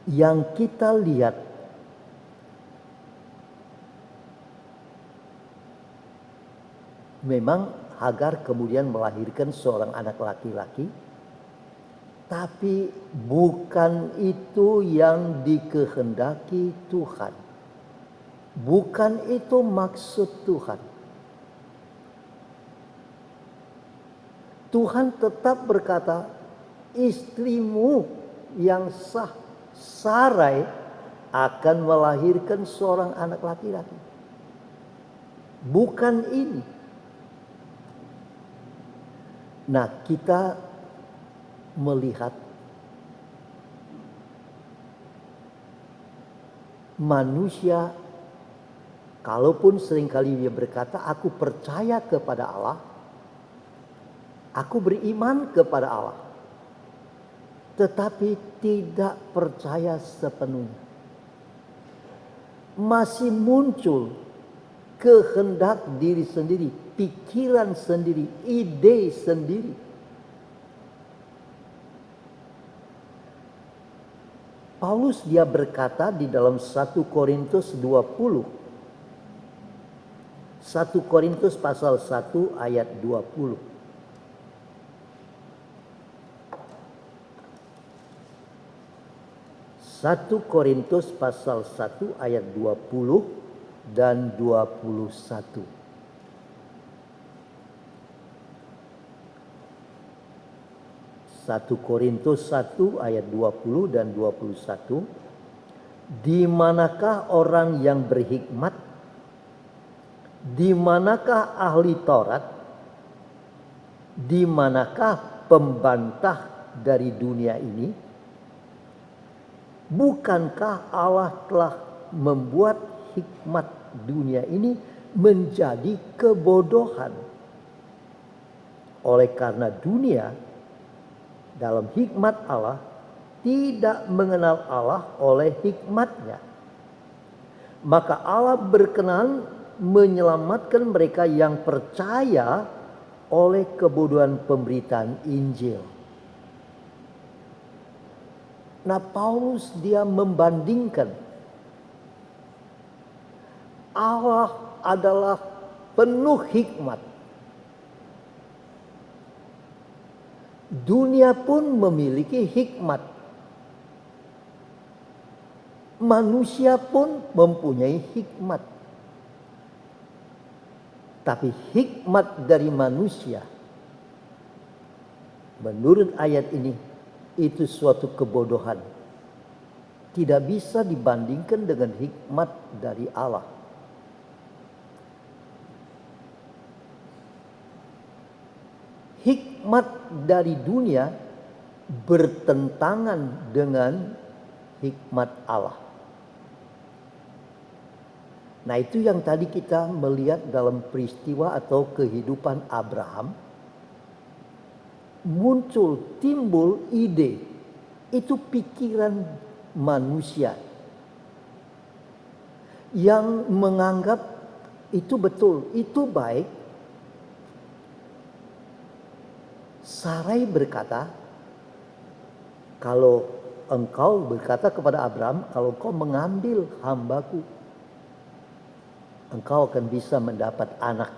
Yang kita lihat memang Hagar kemudian melahirkan seorang anak laki-laki, tapi bukan itu yang dikehendaki Tuhan. Bukan itu maksud Tuhan. Tuhan tetap berkata, istrimu yang sah, Sarai, akan melahirkan seorang anak laki-laki. Bukan ini. Nah, kita melihat manusia, kalaupun seringkali dia berkata, aku percaya kepada Allah, aku beriman kepada Allah, tetapi tidak percaya sepenuhnya. Masih muncul kehendak diri sendiri, pikiran sendiri, ide sendiri. Paulus dia berkata di dalam 1 Korintus 20. 1 Korintus pasal 1 ayat 20. 1 Korintus pasal 1 ayat 20 dan 21. 1 Korintus 1 ayat 20 dan 21. Di manakah orang yang berhikmat? Di manakah ahli Taurat? Di manakah pembantah dari dunia ini? Bukankah Allah telah membuat hikmat dunia ini menjadi kebodohan? Oleh karena dunia dalam hikmat Allah tidak mengenal Allah oleh hikmatnya, maka Allah berkenan menyelamatkan mereka yang percaya oleh kebodohan pemberitaan Injil. Nah, Paulus dia membandingkan Allah adalah penuh hikmat. Dunia pun memiliki hikmat. Manusia pun mempunyai hikmat. Tapi hikmat dari manusia, menurut ayat ini, itu suatu kebodohan. Tidak bisa dibandingkan dengan hikmat dari Allah. Hikmat dari dunia bertentangan dengan hikmat Allah. Nah, itu yang tadi kita melihat dalam peristiwa atau kehidupan Abraham. Muncul, timbul ide. Itu pikiran manusia yang menganggap itu betul, itu baik. Sarai berkata, kalau engkau berkata kepada Abraham, kalau engkau mengambil hambaku, engkau akan bisa mendapat anak.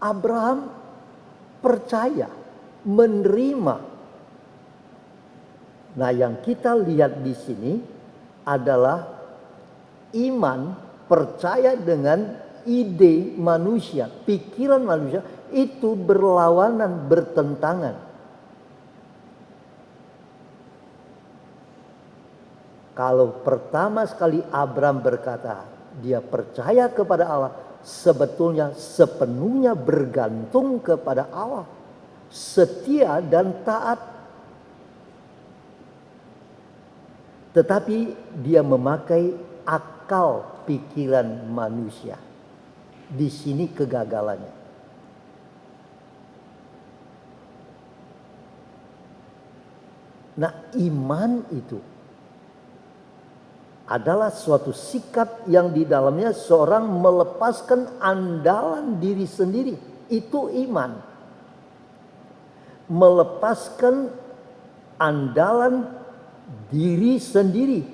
Abraham percaya, menerima. Nah, yang kita lihat di sini adalah iman, percaya dengan ide manusia, pikiran manusia itu berlawanan, bertentangan. Kalau pertama sekali Abraham berkata, dia percaya kepada Allah, sebetulnya sepenuhnya bergantung kepada Allah, setia dan taat. Tetapi dia memakai akal pikiran manusia. Di sini kegagalannya. Nah, iman itu adalah suatu sikap yang di dalamnya seorang melepaskan andalan diri sendiri. Itu iman. Melepaskan andalan diri sendiri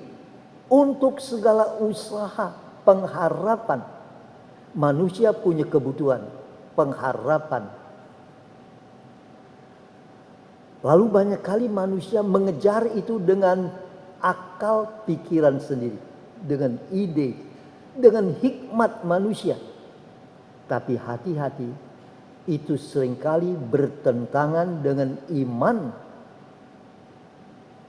untuk segala usaha, pengharapan. Manusia punya kebutuhan, pengharapan. Lalu banyak kali manusia mengejar itu dengan akal pikiran sendiri, dengan ide, dengan hikmat manusia. Tapi hati-hati, itu seringkali bertentangan dengan iman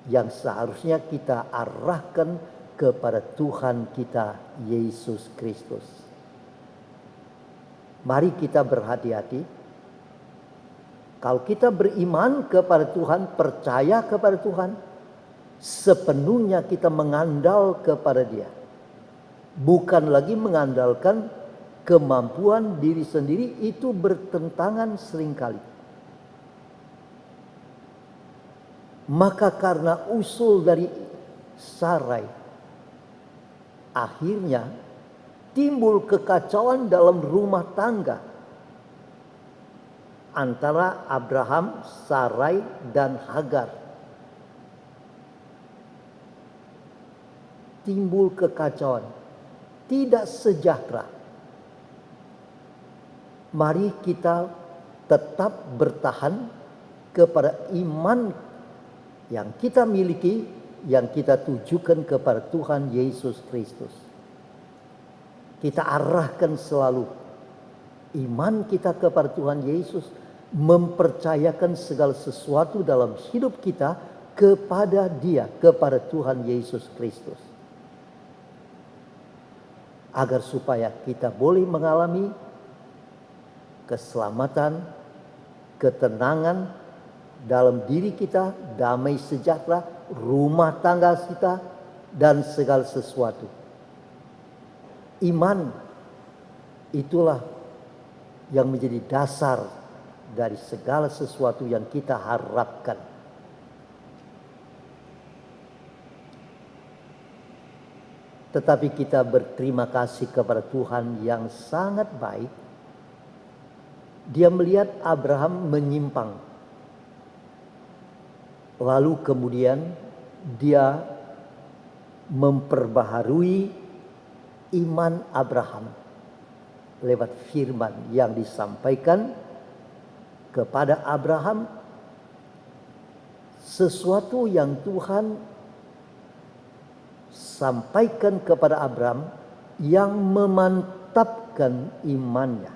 yang seharusnya kita arahkan kepada Tuhan kita Yesus Kristus. Mari kita berhati-hati. Kalau kita beriman kepada Tuhan, percaya kepada Tuhan, sepenuhnya kita mengandal kepada Dia. Bukan lagi mengandalkan kemampuan diri sendiri, itu bertentangan seringkali. Maka karena usul dari Sarai, akhirnya timbul kekacauan dalam rumah tangga antara Abraham, Sarai, dan Hagar. Timbul kekacauan, tidak sejahtera. Mari kita tetap bertahan kepada iman yang kita miliki, yang kita tujukan kepada Tuhan Yesus Kristus. Kita arahkan selalu iman kita kepada Tuhan Yesus, mempercayakan segala sesuatu dalam hidup kita kepada Dia, kepada Tuhan Yesus Kristus. Agar supaya kita boleh mengalami keselamatan, ketenangan dalam diri kita, damai sejahtera, rumah tangga kita, dan segala sesuatu. Iman itulah yang menjadi dasar dari segala sesuatu yang kita harapkan. Tetapi kita berterima kasih kepada Tuhan yang sangat baik. Dia melihat Abraham menyimpang. Lalu kemudian dia memperbaharui iman Abraham lewat firman yang disampaikan kepada Abraham, sesuatu yang Tuhan sampaikan kepada Abraham yang memantapkan imannya.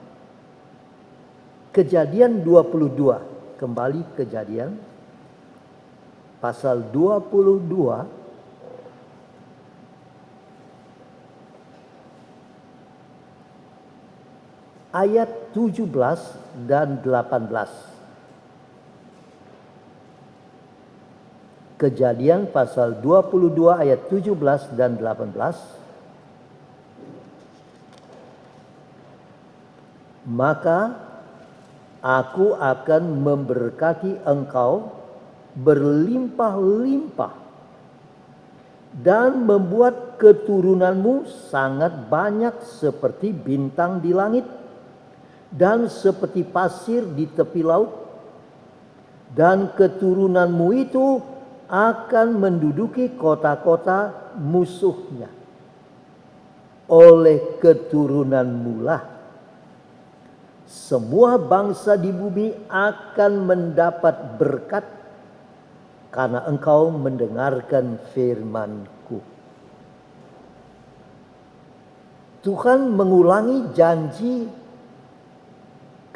Kejadian 22, kembali Kejadian pasal 22 ayat 17 dan 18. Kejadian pasal 22 ayat 17 dan 18. Maka aku akan memberkati engkau berlimpah-limpah dan membuat keturunanmu sangat banyak seperti bintang di langit dan seperti pasir di tepi laut, dan keturunanmu itu akan menduduki kota-kota musuhnya. Oleh keturunanmu lah semua bangsa di bumi akan mendapat berkat, karena engkau mendengarkan firman-Ku. Tuhan mengulangi janji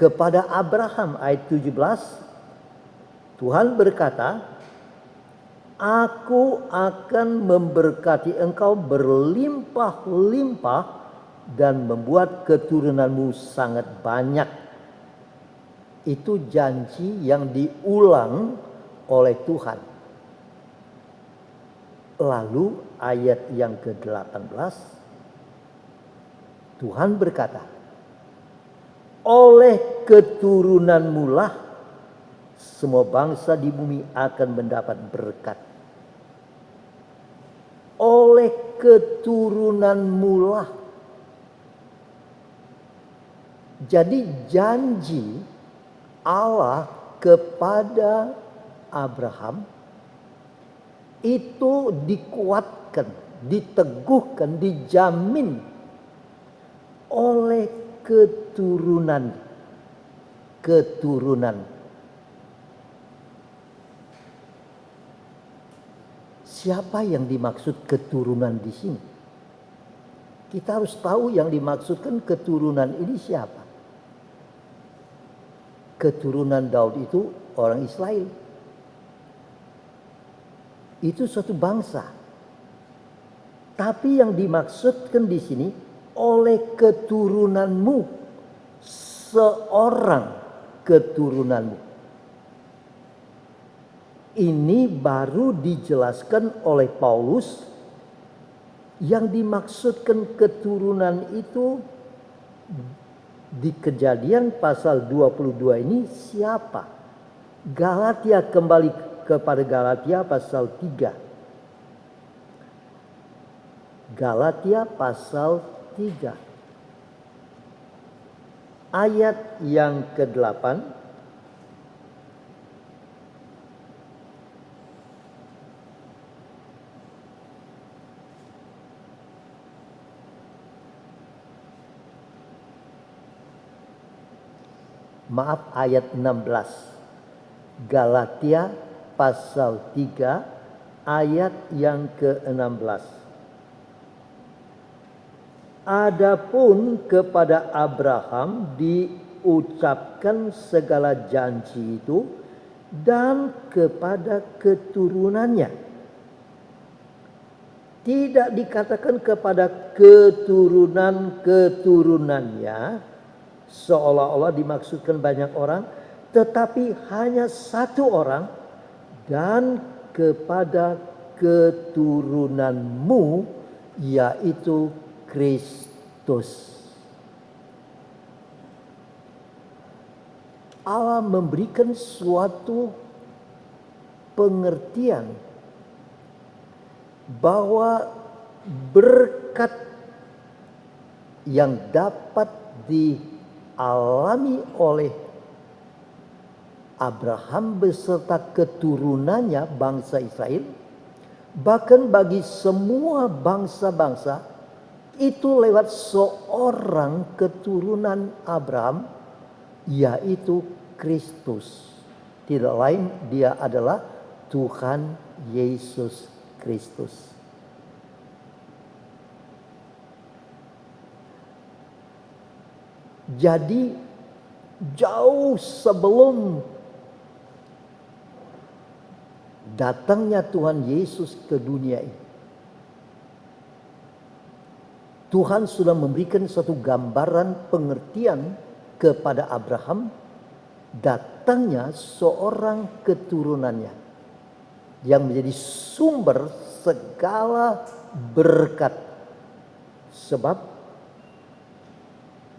kepada Abraham ayat 17. Tuhan berkata, aku akan memberkati engkau berlimpah-limpah dan membuat keturunanmu sangat banyak. Itu janji yang diulang oleh Tuhan. Lalu ayat yang ke-18, Tuhan berkata, oleh keturunanmu lah semua bangsa di bumi akan mendapat berkat. Oleh keturunanmu lah. Jadi janji Allah kepada Abraham itu dikuatkan, diteguhkan, dijamin oleh keturunan. Siapa yang dimaksud keturunan di sini? Kita harus tahu yang dimaksudkan keturunan ini siapa. keturunan Daud itu orang Israel. Itu suatu bangsa. Tapi yang dimaksudkan di sini oleh keturunanmu, seorang keturunanmu. Ini baru dijelaskan oleh Paulus. Yang dimaksudkan keturunan itu di Kejadian pasal 22 ini siapa? Galatia, kembali kepada Galatia pasal 3. Galatia pasal 3. Ayat yang ke-8. Maaf, ayat 16. Galatia pasal 3 ayat yang ke-16. Adapun kepada Abraham diucapkan segala janji itu dan kepada keturunannya. Tidak dikatakan kepada keturunan-keturunannya, seolah-olah dimaksudkan banyak orang, tetapi hanya satu orang, dan kepada keturunanmu, yaitu Kristus. Allah memberikan suatu pengertian bahwa berkat yang dapat dialami oleh Abraham beserta keturunannya, bangsa Israel, bahkan bagi semua bangsa-bangsa, itu lewat seorang keturunan Abraham, yaitu Kristus. Tidak lain, dia adalah Tuhan Yesus Kristus. Jadi jauh sebelum datangnya Tuhan Yesus ke dunia ini, Tuhan sudah memberikan suatu gambaran pengertian kepada Abraham datangnya seorang keturunannya yang menjadi sumber segala berkat. Sebab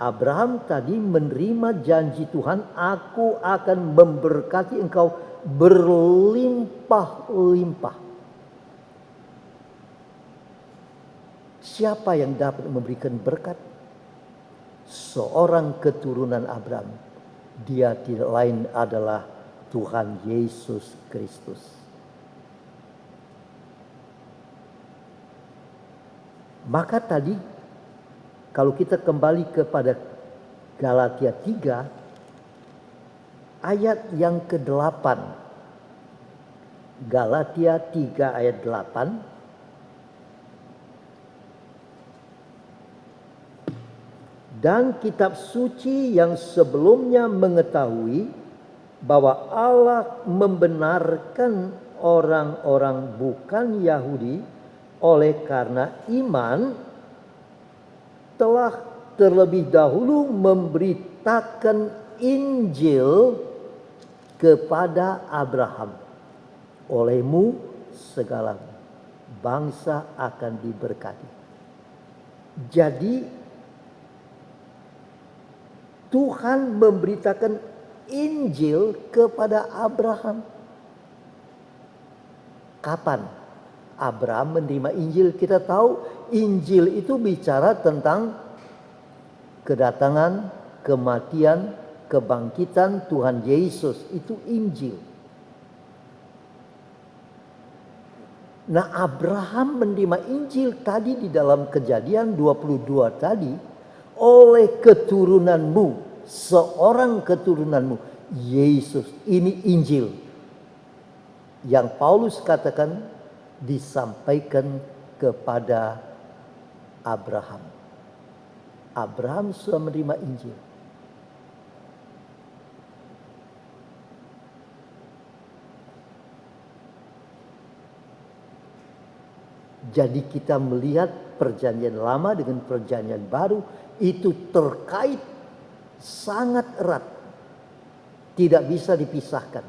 Abraham tadi menerima janji Tuhan, aku akan memberkati engkau berlimpah-limpah. Siapa yang dapat memberikan berkat? Seorang keturunan Abraham. Dia tidak lain adalah Tuhan Yesus Kristus. Maka tadi kalau kita kembali kepada Galatia 3 ayat yang ke-8. Galatia 3 ayat 8. Dan kitab suci yang sebelumnya mengetahui bahwa Allah membenarkan orang-orang bukan Yahudi oleh karena iman, telah terlebih dahulu memberitakan Injil kepada Abraham. Olehmu segala bangsa akan diberkati. Jadi Tuhan memberitakan Injil kepada Abraham. Kapan Abraham menerima Injil? Kita tahu Injil itu bicara tentang kedatangan, kematian, kebangkitan Tuhan Yesus. Itu Injil. Nah, Abraham menerima Injil tadi di dalam Kejadian 22 tadi oleh keturunanmu, seorang keturunanmu, Yesus. Ini Injil yang Paulus katakan disampaikan kepada Abraham. Abraham sudah menerima Injil. Jadi kita melihat perjanjian lama dengan perjanjian baru itu terkait sangat erat. Tidak bisa dipisahkan.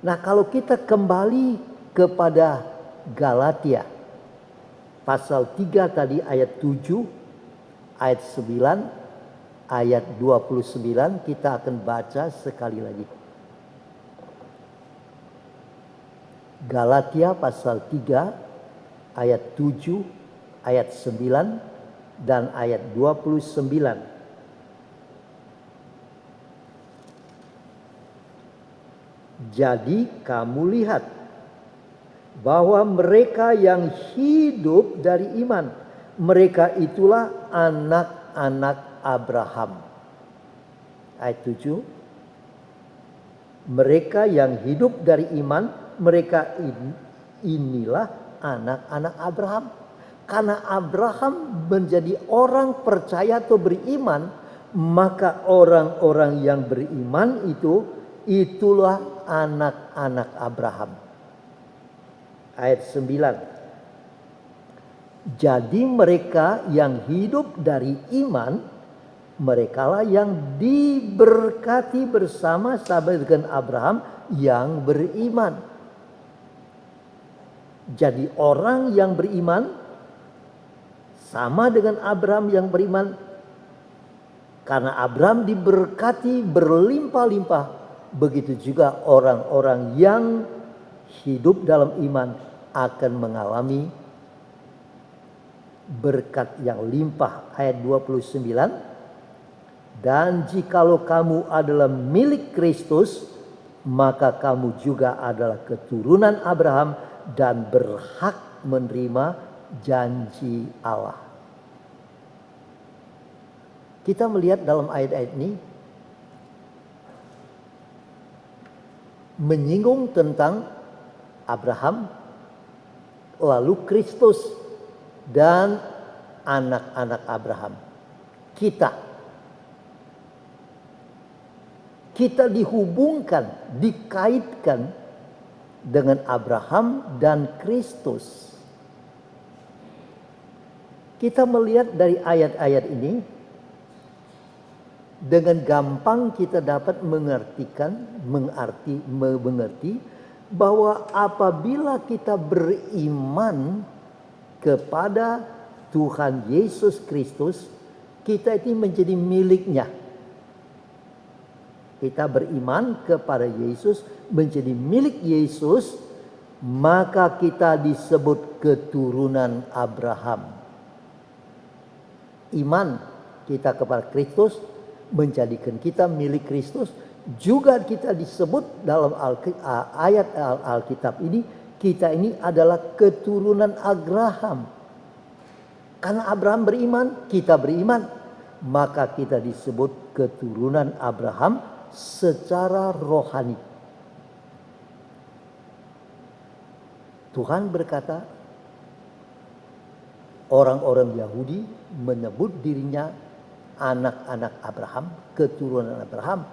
Nah, kalau kita kembali kepada Galatia pasal 3 tadi ayat 7, ayat 9, ayat 29 kita akan baca sekali lagi. Galatia pasal 3 ayat 7, ayat 9 dan ayat 29. Jadi kamu lihat bahwa mereka yang hidup dari iman, mereka itulah anak-anak Abraham. Ayat 7. Mereka yang hidup dari iman, mereka inilah anak-anak Abraham. Karena Abraham menjadi orang percaya atau beriman, maka orang-orang yang beriman itulah anak-anak Abraham. Ayat 9. Jadi mereka yang hidup dari iman, merekalah yang diberkati bersama-sama dengan Abraham yang beriman. Jadi orang yang beriman sama dengan Abraham yang beriman. Karena Abraham diberkati berlimpah-limpah, begitu juga orang-orang yang hidup dalam iman akan mengalami berkat yang limpah. Ayat 29. Dan jikalau kamu adalah milik Kristus, maka kamu juga adalah keturunan Abraham dan berhak menerima janji Allah. Kita melihat dalam ayat-ayat ini menyinggung tentang Abraham, lalu Kristus dan anak-anak Abraham. Kita dihubungkan, dikaitkan dengan Abraham dan Kristus. Kita melihat dari ayat-ayat ini, dengan gampang kita dapat mengerti bahwa apabila kita beriman kepada Tuhan Yesus Kristus, kita ini menjadi miliknya. Kita beriman kepada Yesus, menjadi milik Yesus, maka kita disebut keturunan Abraham. Iman kita kepada Kristus menjadikan kita milik Kristus. Juga kita disebut dalam ayat Alkitab ini, kita ini adalah keturunan Abraham. Karena Abraham beriman, kita beriman, maka kita disebut keturunan Abraham secara rohani. Tuhan berkata, orang-orang Yahudi menyebut dirinya anak-anak Abraham, keturunan Abraham.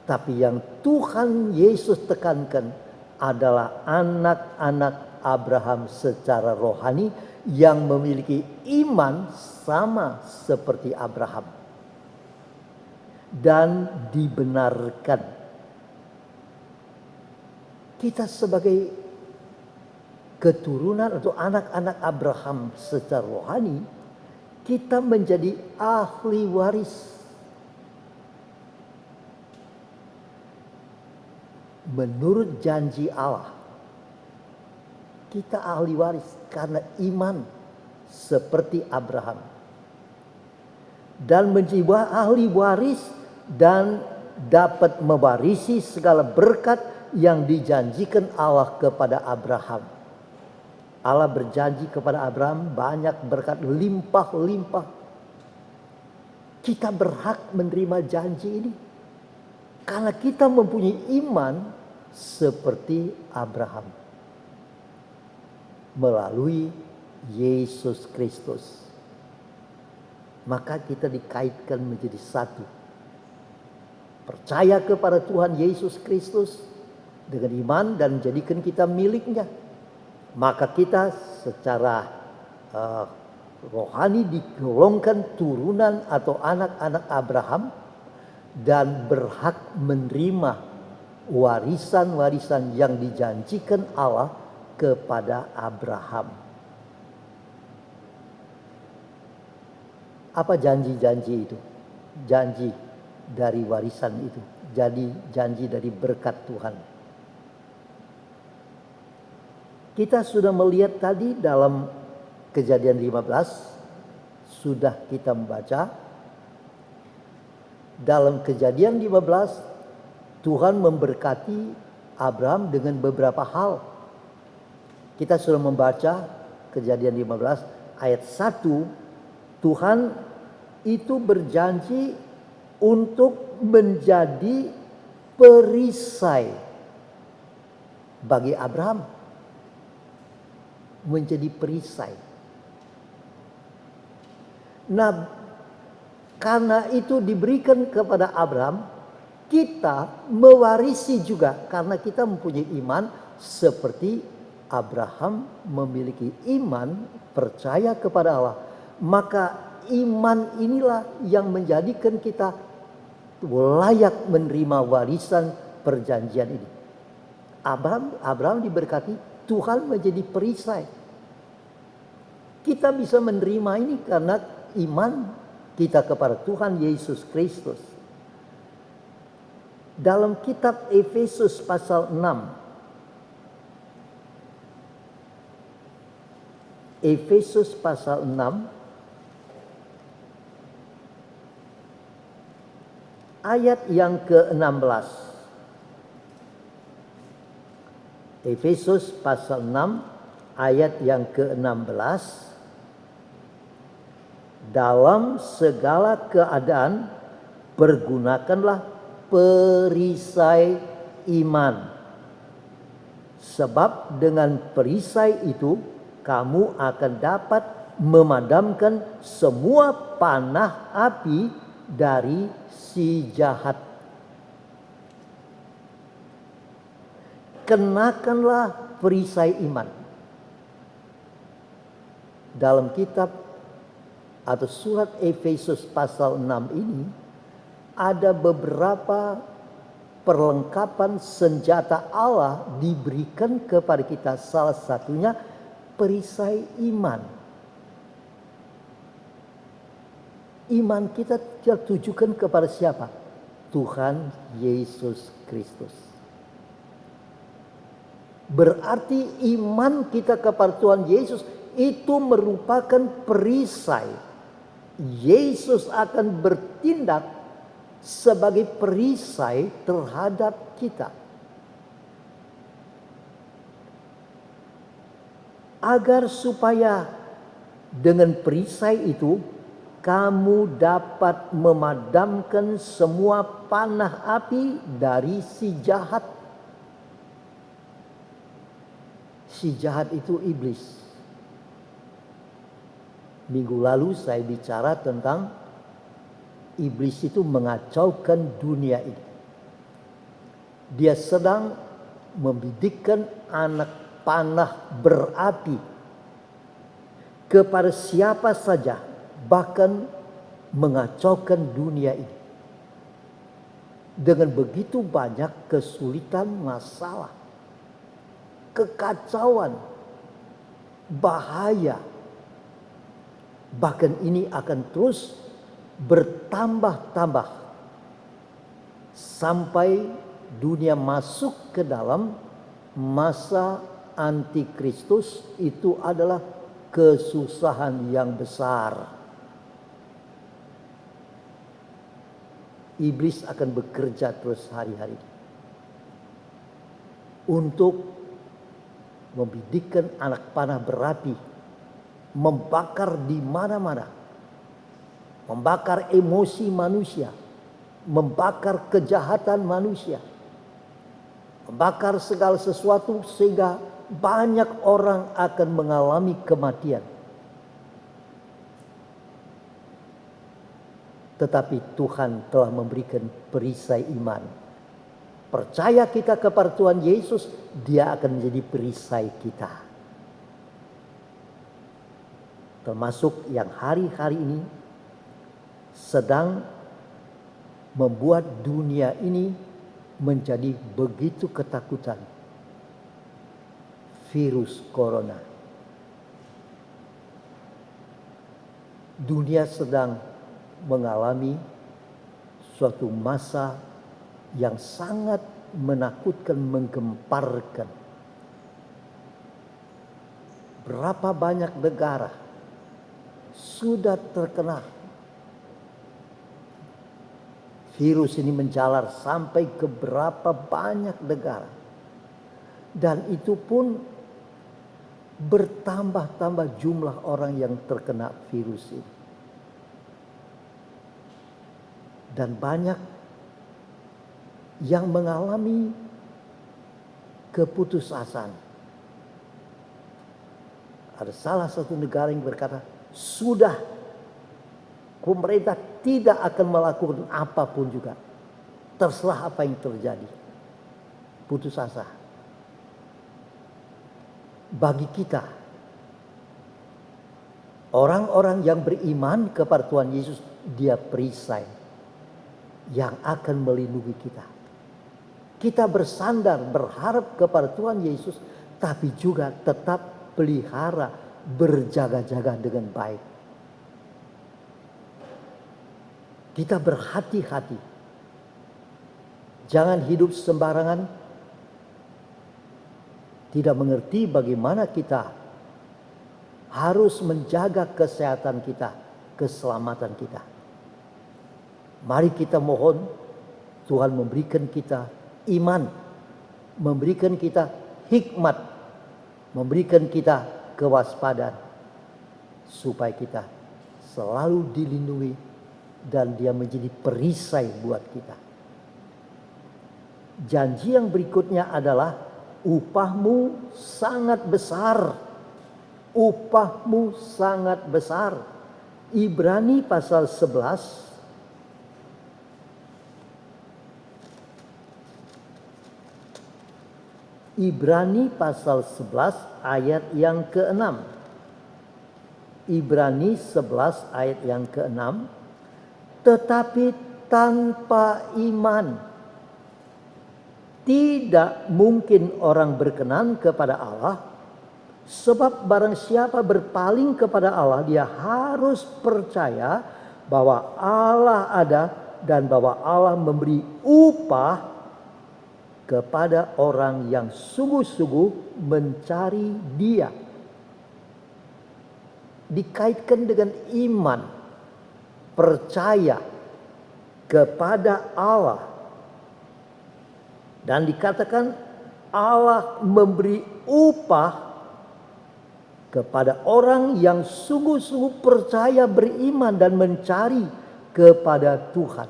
Tapi yang Tuhan Yesus tekankan adalah anak-anak Abraham secara rohani yang memiliki iman sama seperti Abraham dan dibenarkan. Kita sebagai keturunan atau anak-anak Abraham secara rohani, kita menjadi ahli waris. Menurut janji Allah, kita ahli waris karena iman seperti Abraham. Dan menjadi ahli waris dan dapat mewarisi segala berkat yang dijanjikan Allah kepada Abraham. Allah berjanji kepada Abraham banyak berkat limpah-limpah. Kita berhak menerima janji ini karena kita mempunyai iman seperti Abraham melalui Yesus Kristus. Maka kita dikaitkan menjadi satu. Percaya kepada Tuhan Yesus Kristus dengan iman dan menjadikan kita miliknya. Maka kita secara rohani digolongkan turunan atau anak-anak Abraham dan berhak menerima warisan-warisan yang dijanjikan Allah kepada Abraham. Apa janji-janji itu? Janji dari warisan itu. Jadi janji dari berkat Tuhan. Kita sudah melihat tadi dalam Kejadian 15. Sudah kita membaca. Dalam Kejadian 15. Tuhan memberkati Abraham dengan beberapa hal. Kita sudah membaca Kejadian 15 ayat 1. Tuhan itu berjanji untuk menjadi perisai bagi Abraham. Menjadi perisai. Nah, karena itu diberikan kepada Abraham, kita mewarisi juga karena kita mempunyai iman seperti Abraham memiliki iman percaya kepada Allah. Maka iman inilah yang menjadikan kita layak menerima warisan perjanjian ini. Abraham diberkati, Tuhan menjadi perisai. Kita bisa menerima ini karena iman kita kepada Tuhan Yesus Kristus. Dalam kitab Efesus pasal 6. Efesus pasal 6. Ayat yang ke-16. Efesus pasal 6 ayat yang ke-16. Dalam segala keadaan pergunakanlah perisai iman. Sebab dengan perisai itu kamu akan dapat memadamkan semua panah api dari si jahat. Kenakanlah perisai iman. Dalam kitab atau surat Efesus pasal 6 ini ada beberapa perlengkapan senjata Allah diberikan kepada kita. Salah satunya perisai iman. Iman kita tertujukan kepada siapa? Tuhan Yesus Kristus. Berarti iman kita kepada Tuhan Yesus itu merupakan perisai. Yesus akan bertindak sebagai perisai terhadap kita. Agar supaya dengan perisai itu kamu dapat memadamkan semua panah api dari si jahat. Si jahat itu iblis. Minggu lalu saya bicara tentang iblis itu mengacaukan dunia ini. Dia sedang membidikkan anak panah berapi kepada siapa saja, bahkan mengacaukan dunia ini. Dengan begitu banyak kesulitan, masalah, kekacauan, bahaya. Bahkan ini akan terus bertambah-tambah sampai dunia masuk ke dalam masa antikristus. Itu adalah kesusahan yang besar. Iblis akan bekerja terus hari-hari untuk membidikkan anak panah berapi, membakar di mana-mana, membakar emosi manusia, membakar kejahatan manusia, membakar segala sesuatu sehingga banyak orang akan mengalami kematian. Tetapi Tuhan telah memberikan perisai iman percaya kita kepada Tuhan Yesus, dia akan menjadi perisai kita. Termasuk yang hari-hari ini sedang membuat dunia ini menjadi begitu ketakutan. Virus corona. Dunia sedang mengalami suatu masa yang sangat menakutkan, menggemparkan. Berapa banyak negara sudah terkena virus ini, menjalar sampai ke berapa banyak negara. Dan itu pun bertambah-tambah jumlah orang yang terkena virus ini. Dan banyak yang mengalami keputusasaan. Ada salah satu negara yang berkata, sudah, pemerintah tidak akan melakukan apapun juga. Terserah apa yang terjadi. Putus asa. Bagi kita, orang-orang yang beriman kepada Tuhan Yesus, dia perisai yang akan melindungi kita. Kita bersandar, berharap kepada Tuhan Yesus, tapi juga tetap pelihara, berjaga-jaga dengan baik. Kita berhati-hati. Jangan hidup sembarangan. Tidak mengerti bagaimana kita harus menjaga kesehatan kita, keselamatan kita. Mari kita mohon Tuhan memberikan kita iman, memberikan kita hikmat, memberikan kita kewaspadaan, supaya kita selalu dilindungi dan dia menjadi perisai buat kita. Janji yang berikutnya adalah upahmu sangat besar. Upahmu sangat besar. Ibrani pasal 11 Ibrani pasal 11 ayat yang ke-6. Ibrani 11 ayat yang ke-6. Tetapi tanpa iman tidak mungkin orang berkenan kepada Allah. Sebab barang siapa berpaling kepada Allah, dia harus percaya bahwa Allah ada dan bahwa Allah memberi upah kepada orang yang sungguh-sungguh mencari Dia. Dikaitkan dengan iman, percaya kepada Allah. Dan dikatakan Allah memberi upah kepada orang yang sungguh-sungguh percaya, beriman dan mencari kepada Tuhan.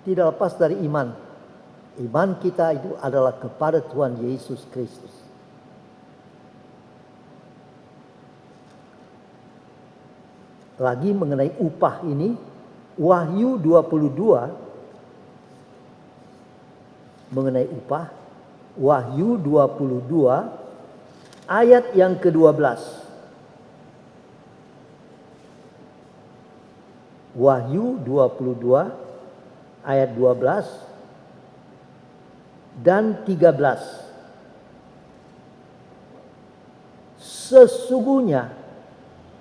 Tidak lepas dari iman. Iman kita itu adalah kepada Tuhan Yesus Kristus. Lagi mengenai upah ini, Wahyu 22 mengenai upah, Wahyu 22 ayat yang ke-12. Wahyu 22 ayat 12 dan 13. Sesungguhnya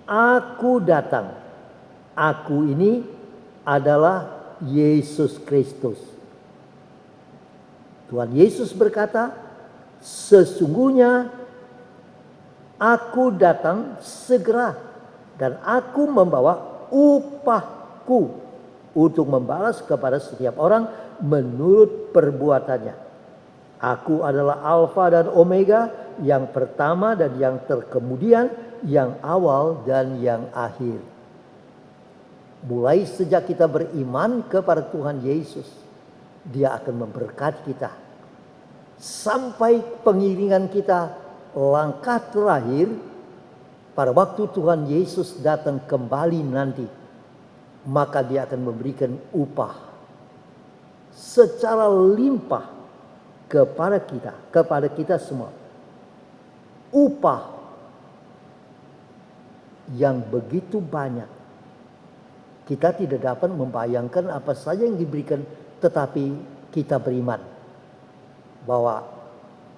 aku datang. Aku ini adalah Yesus Kristus. Tuhan Yesus berkata, sesungguhnya aku datang segera dan aku membawa upahku untuk membalas kepada setiap orang menurut perbuatannya. Aku adalah Alfa dan Omega, yang pertama dan yang terkemudian, yang awal dan yang akhir. Mulai sejak kita beriman kepada Tuhan Yesus, Dia akan memberkati kita. Sampai pengiringan kita langkah terakhir, pada waktu Tuhan Yesus datang kembali nanti, maka Dia akan memberikan upah secara limpah kepada kita semua. Upah yang begitu banyak. Kita tidak dapat membayangkan apa saja yang diberikan, tetapi kita beriman bahwa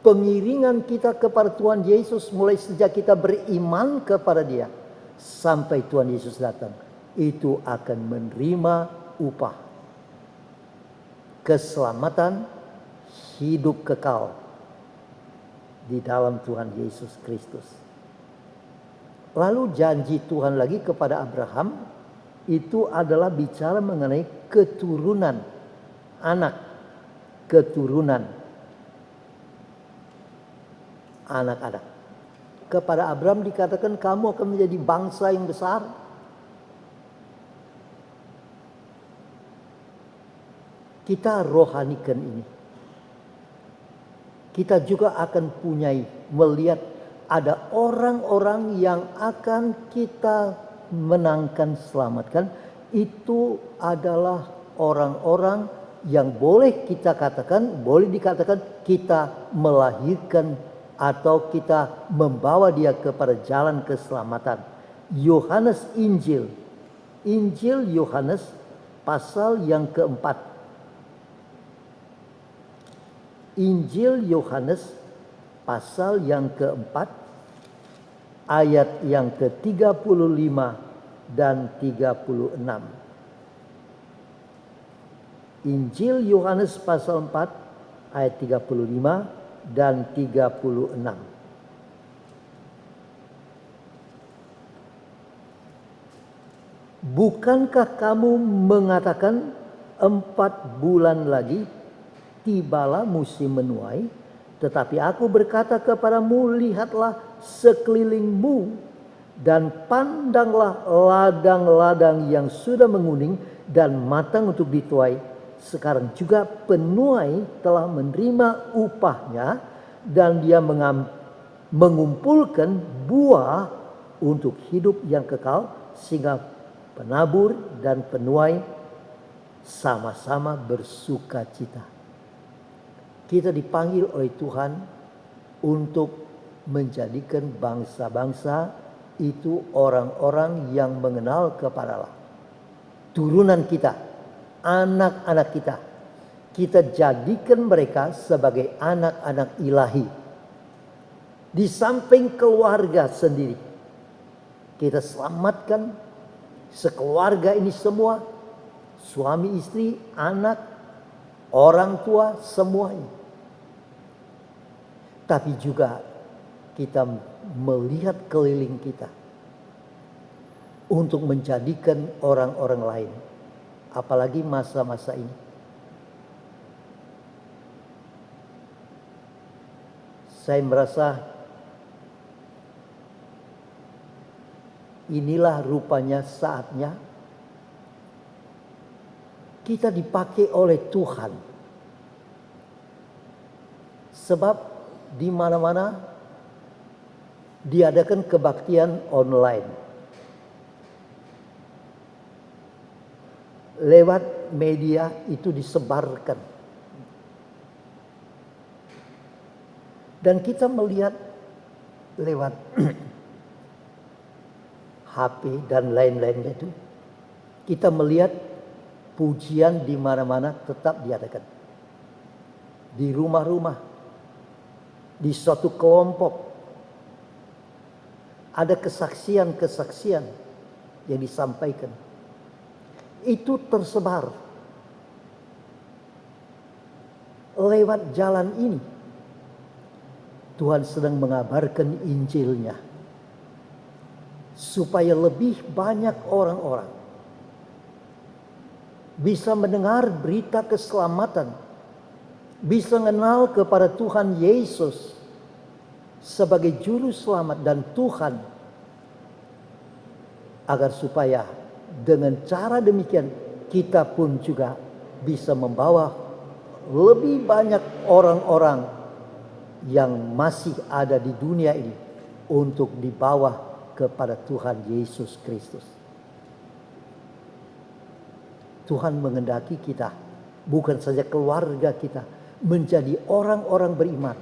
pengiringan kita kepada Tuhan Yesus mulai sejak kita beriman kepada Dia sampai Tuhan Yesus datang, itu akan menerima upah keselamatan, hidup kekal di dalam Tuhan Yesus Kristus. Lalu janji Tuhan lagi kepada Abraham itu adalah bicara mengenai keturunan, anak-anak. Kepada Abraham dikatakan kamu akan menjadi bangsa yang besar. Kita rohanikan ini. Kita juga akan melihat ada orang-orang yang akan kita menangkan, selamatkan. Itu adalah orang-orang yang boleh dikatakan kita melahirkan atau kita membawa dia kepada jalan keselamatan. Injil Yohanes pasal yang keempat. Injil Yohanes pasal yang keempat ayat yang ke-35 dan 36. Injil Yohanes pasal 4 ayat 35 dan 36. Bukankah kamu mengatakan 4 bulan lagi tibalah musim menuai? Tetapi aku berkata kepadamu, lihatlah sekelilingmu dan pandanglah ladang-ladang yang sudah menguning dan matang untuk dituai. Sekarang juga penuai telah menerima upahnya dan dia mengumpulkan buah untuk hidup yang kekal, sehingga penabur dan penuai sama-sama bersuka cita. Kita dipanggil oleh Tuhan untuk menjadikan bangsa-bangsa itu orang-orang yang mengenal kepada Allah. Turunan kita, anak-anak kita jadikan mereka sebagai anak-anak ilahi. Di samping keluarga sendiri, kita selamatkan sekeluarga ini semua, suami istri, anak, orang tua, semuanya. Tapi juga kita melihat keliling kita untuk menjadikan orang-orang lain, apalagi masa-masa ini. Saya merasa inilah rupanya saatnya kita dipakai oleh Tuhan. Sebab di mana-mana diadakan kebaktian online. Lewat media itu disebarkan. Dan kita melihat lewat HP dan lain-lainnya itu. Kita melihat pujian di mana-mana tetap diadakan. Di rumah-rumah. Di suatu kelompok ada kesaksian-kesaksian yang disampaikan. Itu tersebar lewat jalan ini. Tuhan sedang mengabarkan Injilnya supaya lebih banyak orang-orang bisa mendengar berita keselamatan, bisa mengenal kepada Tuhan Yesus sebagai juru selamat dan Tuhan, agar supaya dengan cara demikian kita pun juga bisa membawa lebih banyak orang-orang yang masih ada di dunia ini untuk dibawa kepada Tuhan Yesus Kristus. Tuhan menghendaki kita bukan saja keluarga kita menjadi orang-orang beriman,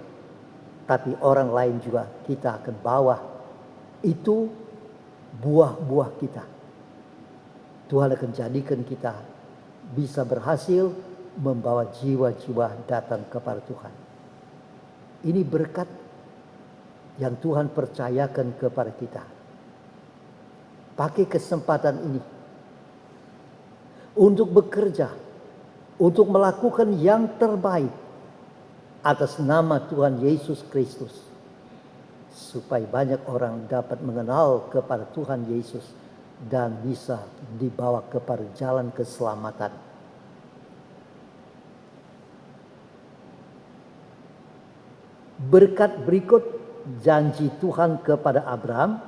tapi orang lain juga kita akan bawa. Itu buah-buah kita. Tuhan akan jadikan kita bisa berhasil membawa jiwa-jiwa datang kepada Tuhan. Ini berkat yang Tuhan percayakan kepada kita. Pakai kesempatan ini untuk bekerja, untuk melakukan yang terbaik atas nama Tuhan Yesus Kristus, supaya banyak orang dapat mengenal kepada Tuhan Yesus dan bisa dibawa kepada jalan keselamatan. Berkat berikut janji Tuhan kepada Abraham.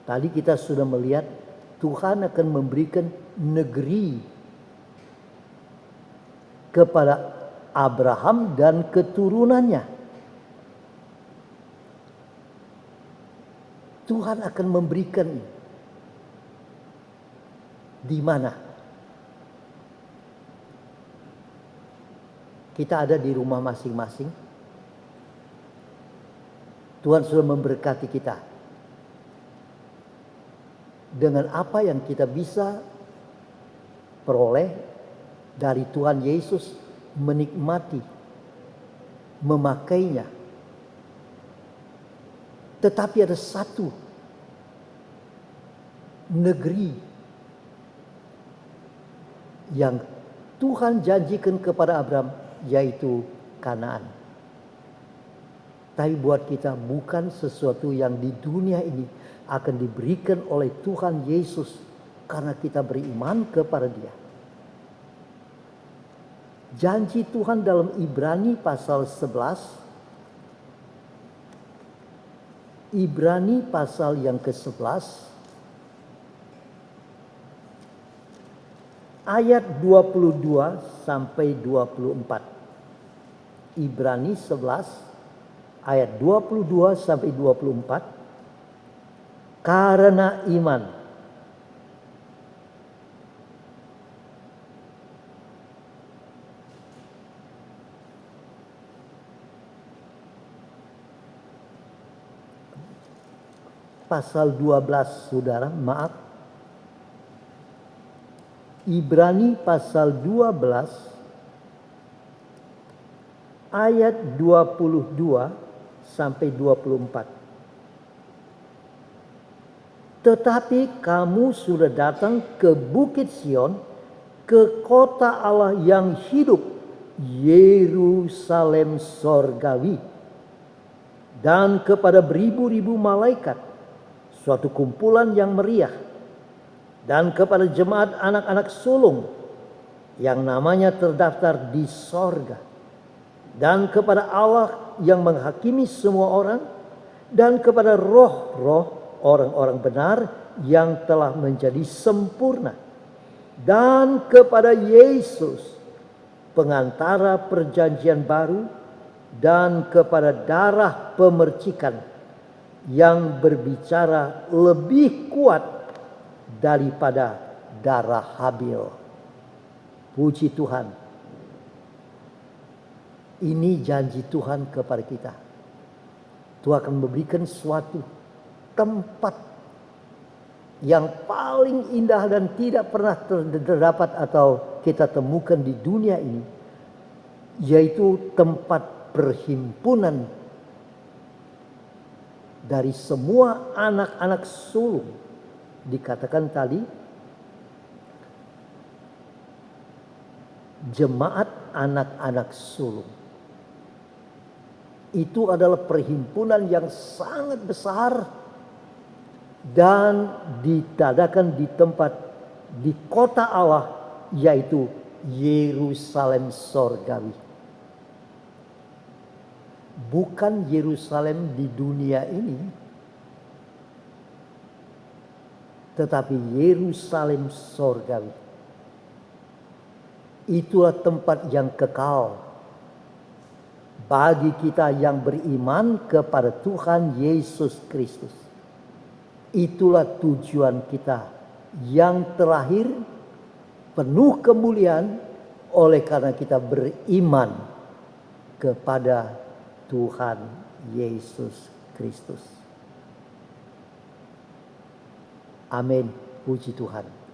Tadi kita sudah melihat Tuhan akan memberikan negeri kepada Abraham dan keturunannya. Tuhan akan memberikan di mana? Kita ada di rumah masing-masing. Tuhan sudah memberkati kita dengan apa yang kita bisa peroleh dari Tuhan Yesus, menikmati, memakainya. Tetapi ada satu negeri yang Tuhan janjikan kepada Abraham, yaitu Kanaan. Tapi buat kita bukan sesuatu yang di dunia ini akan diberikan oleh Tuhan Yesus karena kita beriman kepada Dia. Janji Tuhan dalam Ibrani pasal 11, Ibrani pasal yang ke-11 ayat 22 sampai 24. Ibrani 11 ayat 22 sampai 24. Karena iman pasal 12, saudara, maaf. Ibrani pasal 12 ayat 22 sampai 24. Tetapi kamu sudah datang ke Bukit Sion, ke kota Allah yang hidup, Yerusalem sorgawi, dan kepada beribu-ribu malaikat, suatu kumpulan yang meriah, dan kepada jemaat anak-anak sulung yang namanya terdaftar di sorga, dan kepada Allah yang menghakimi semua orang, dan kepada roh-roh orang-orang benar yang telah menjadi sempurna, dan kepada Yesus pengantara perjanjian baru, dan kepada darah pemercikan yang berbicara lebih kuat daripada darah Habil. Puji Tuhan. Ini janji Tuhan kepada kita. Tuhan akan memberikan suatu tempat yang paling indah dan tidak pernah terdapat atau kita temukan di dunia ini, yaitu tempat perhimpunan dari semua anak-anak sulung. Dikatakan tadi jemaat anak-anak sulung. Itu adalah perhimpunan yang sangat besar dan ditadakan di tempat di kota Allah, yaitu Yerusalem sorgawi. Bukan Yerusalem di dunia ini, tetapi Yerusalem sorgawi. Itulah tempat yang kekal bagi kita yang beriman kepada Tuhan Yesus Kristus. Itulah tujuan kita yang terakhir, penuh kemuliaan oleh karena kita beriman kepada Tuhan Yesus Kristus. Amin. Puji Tuhan.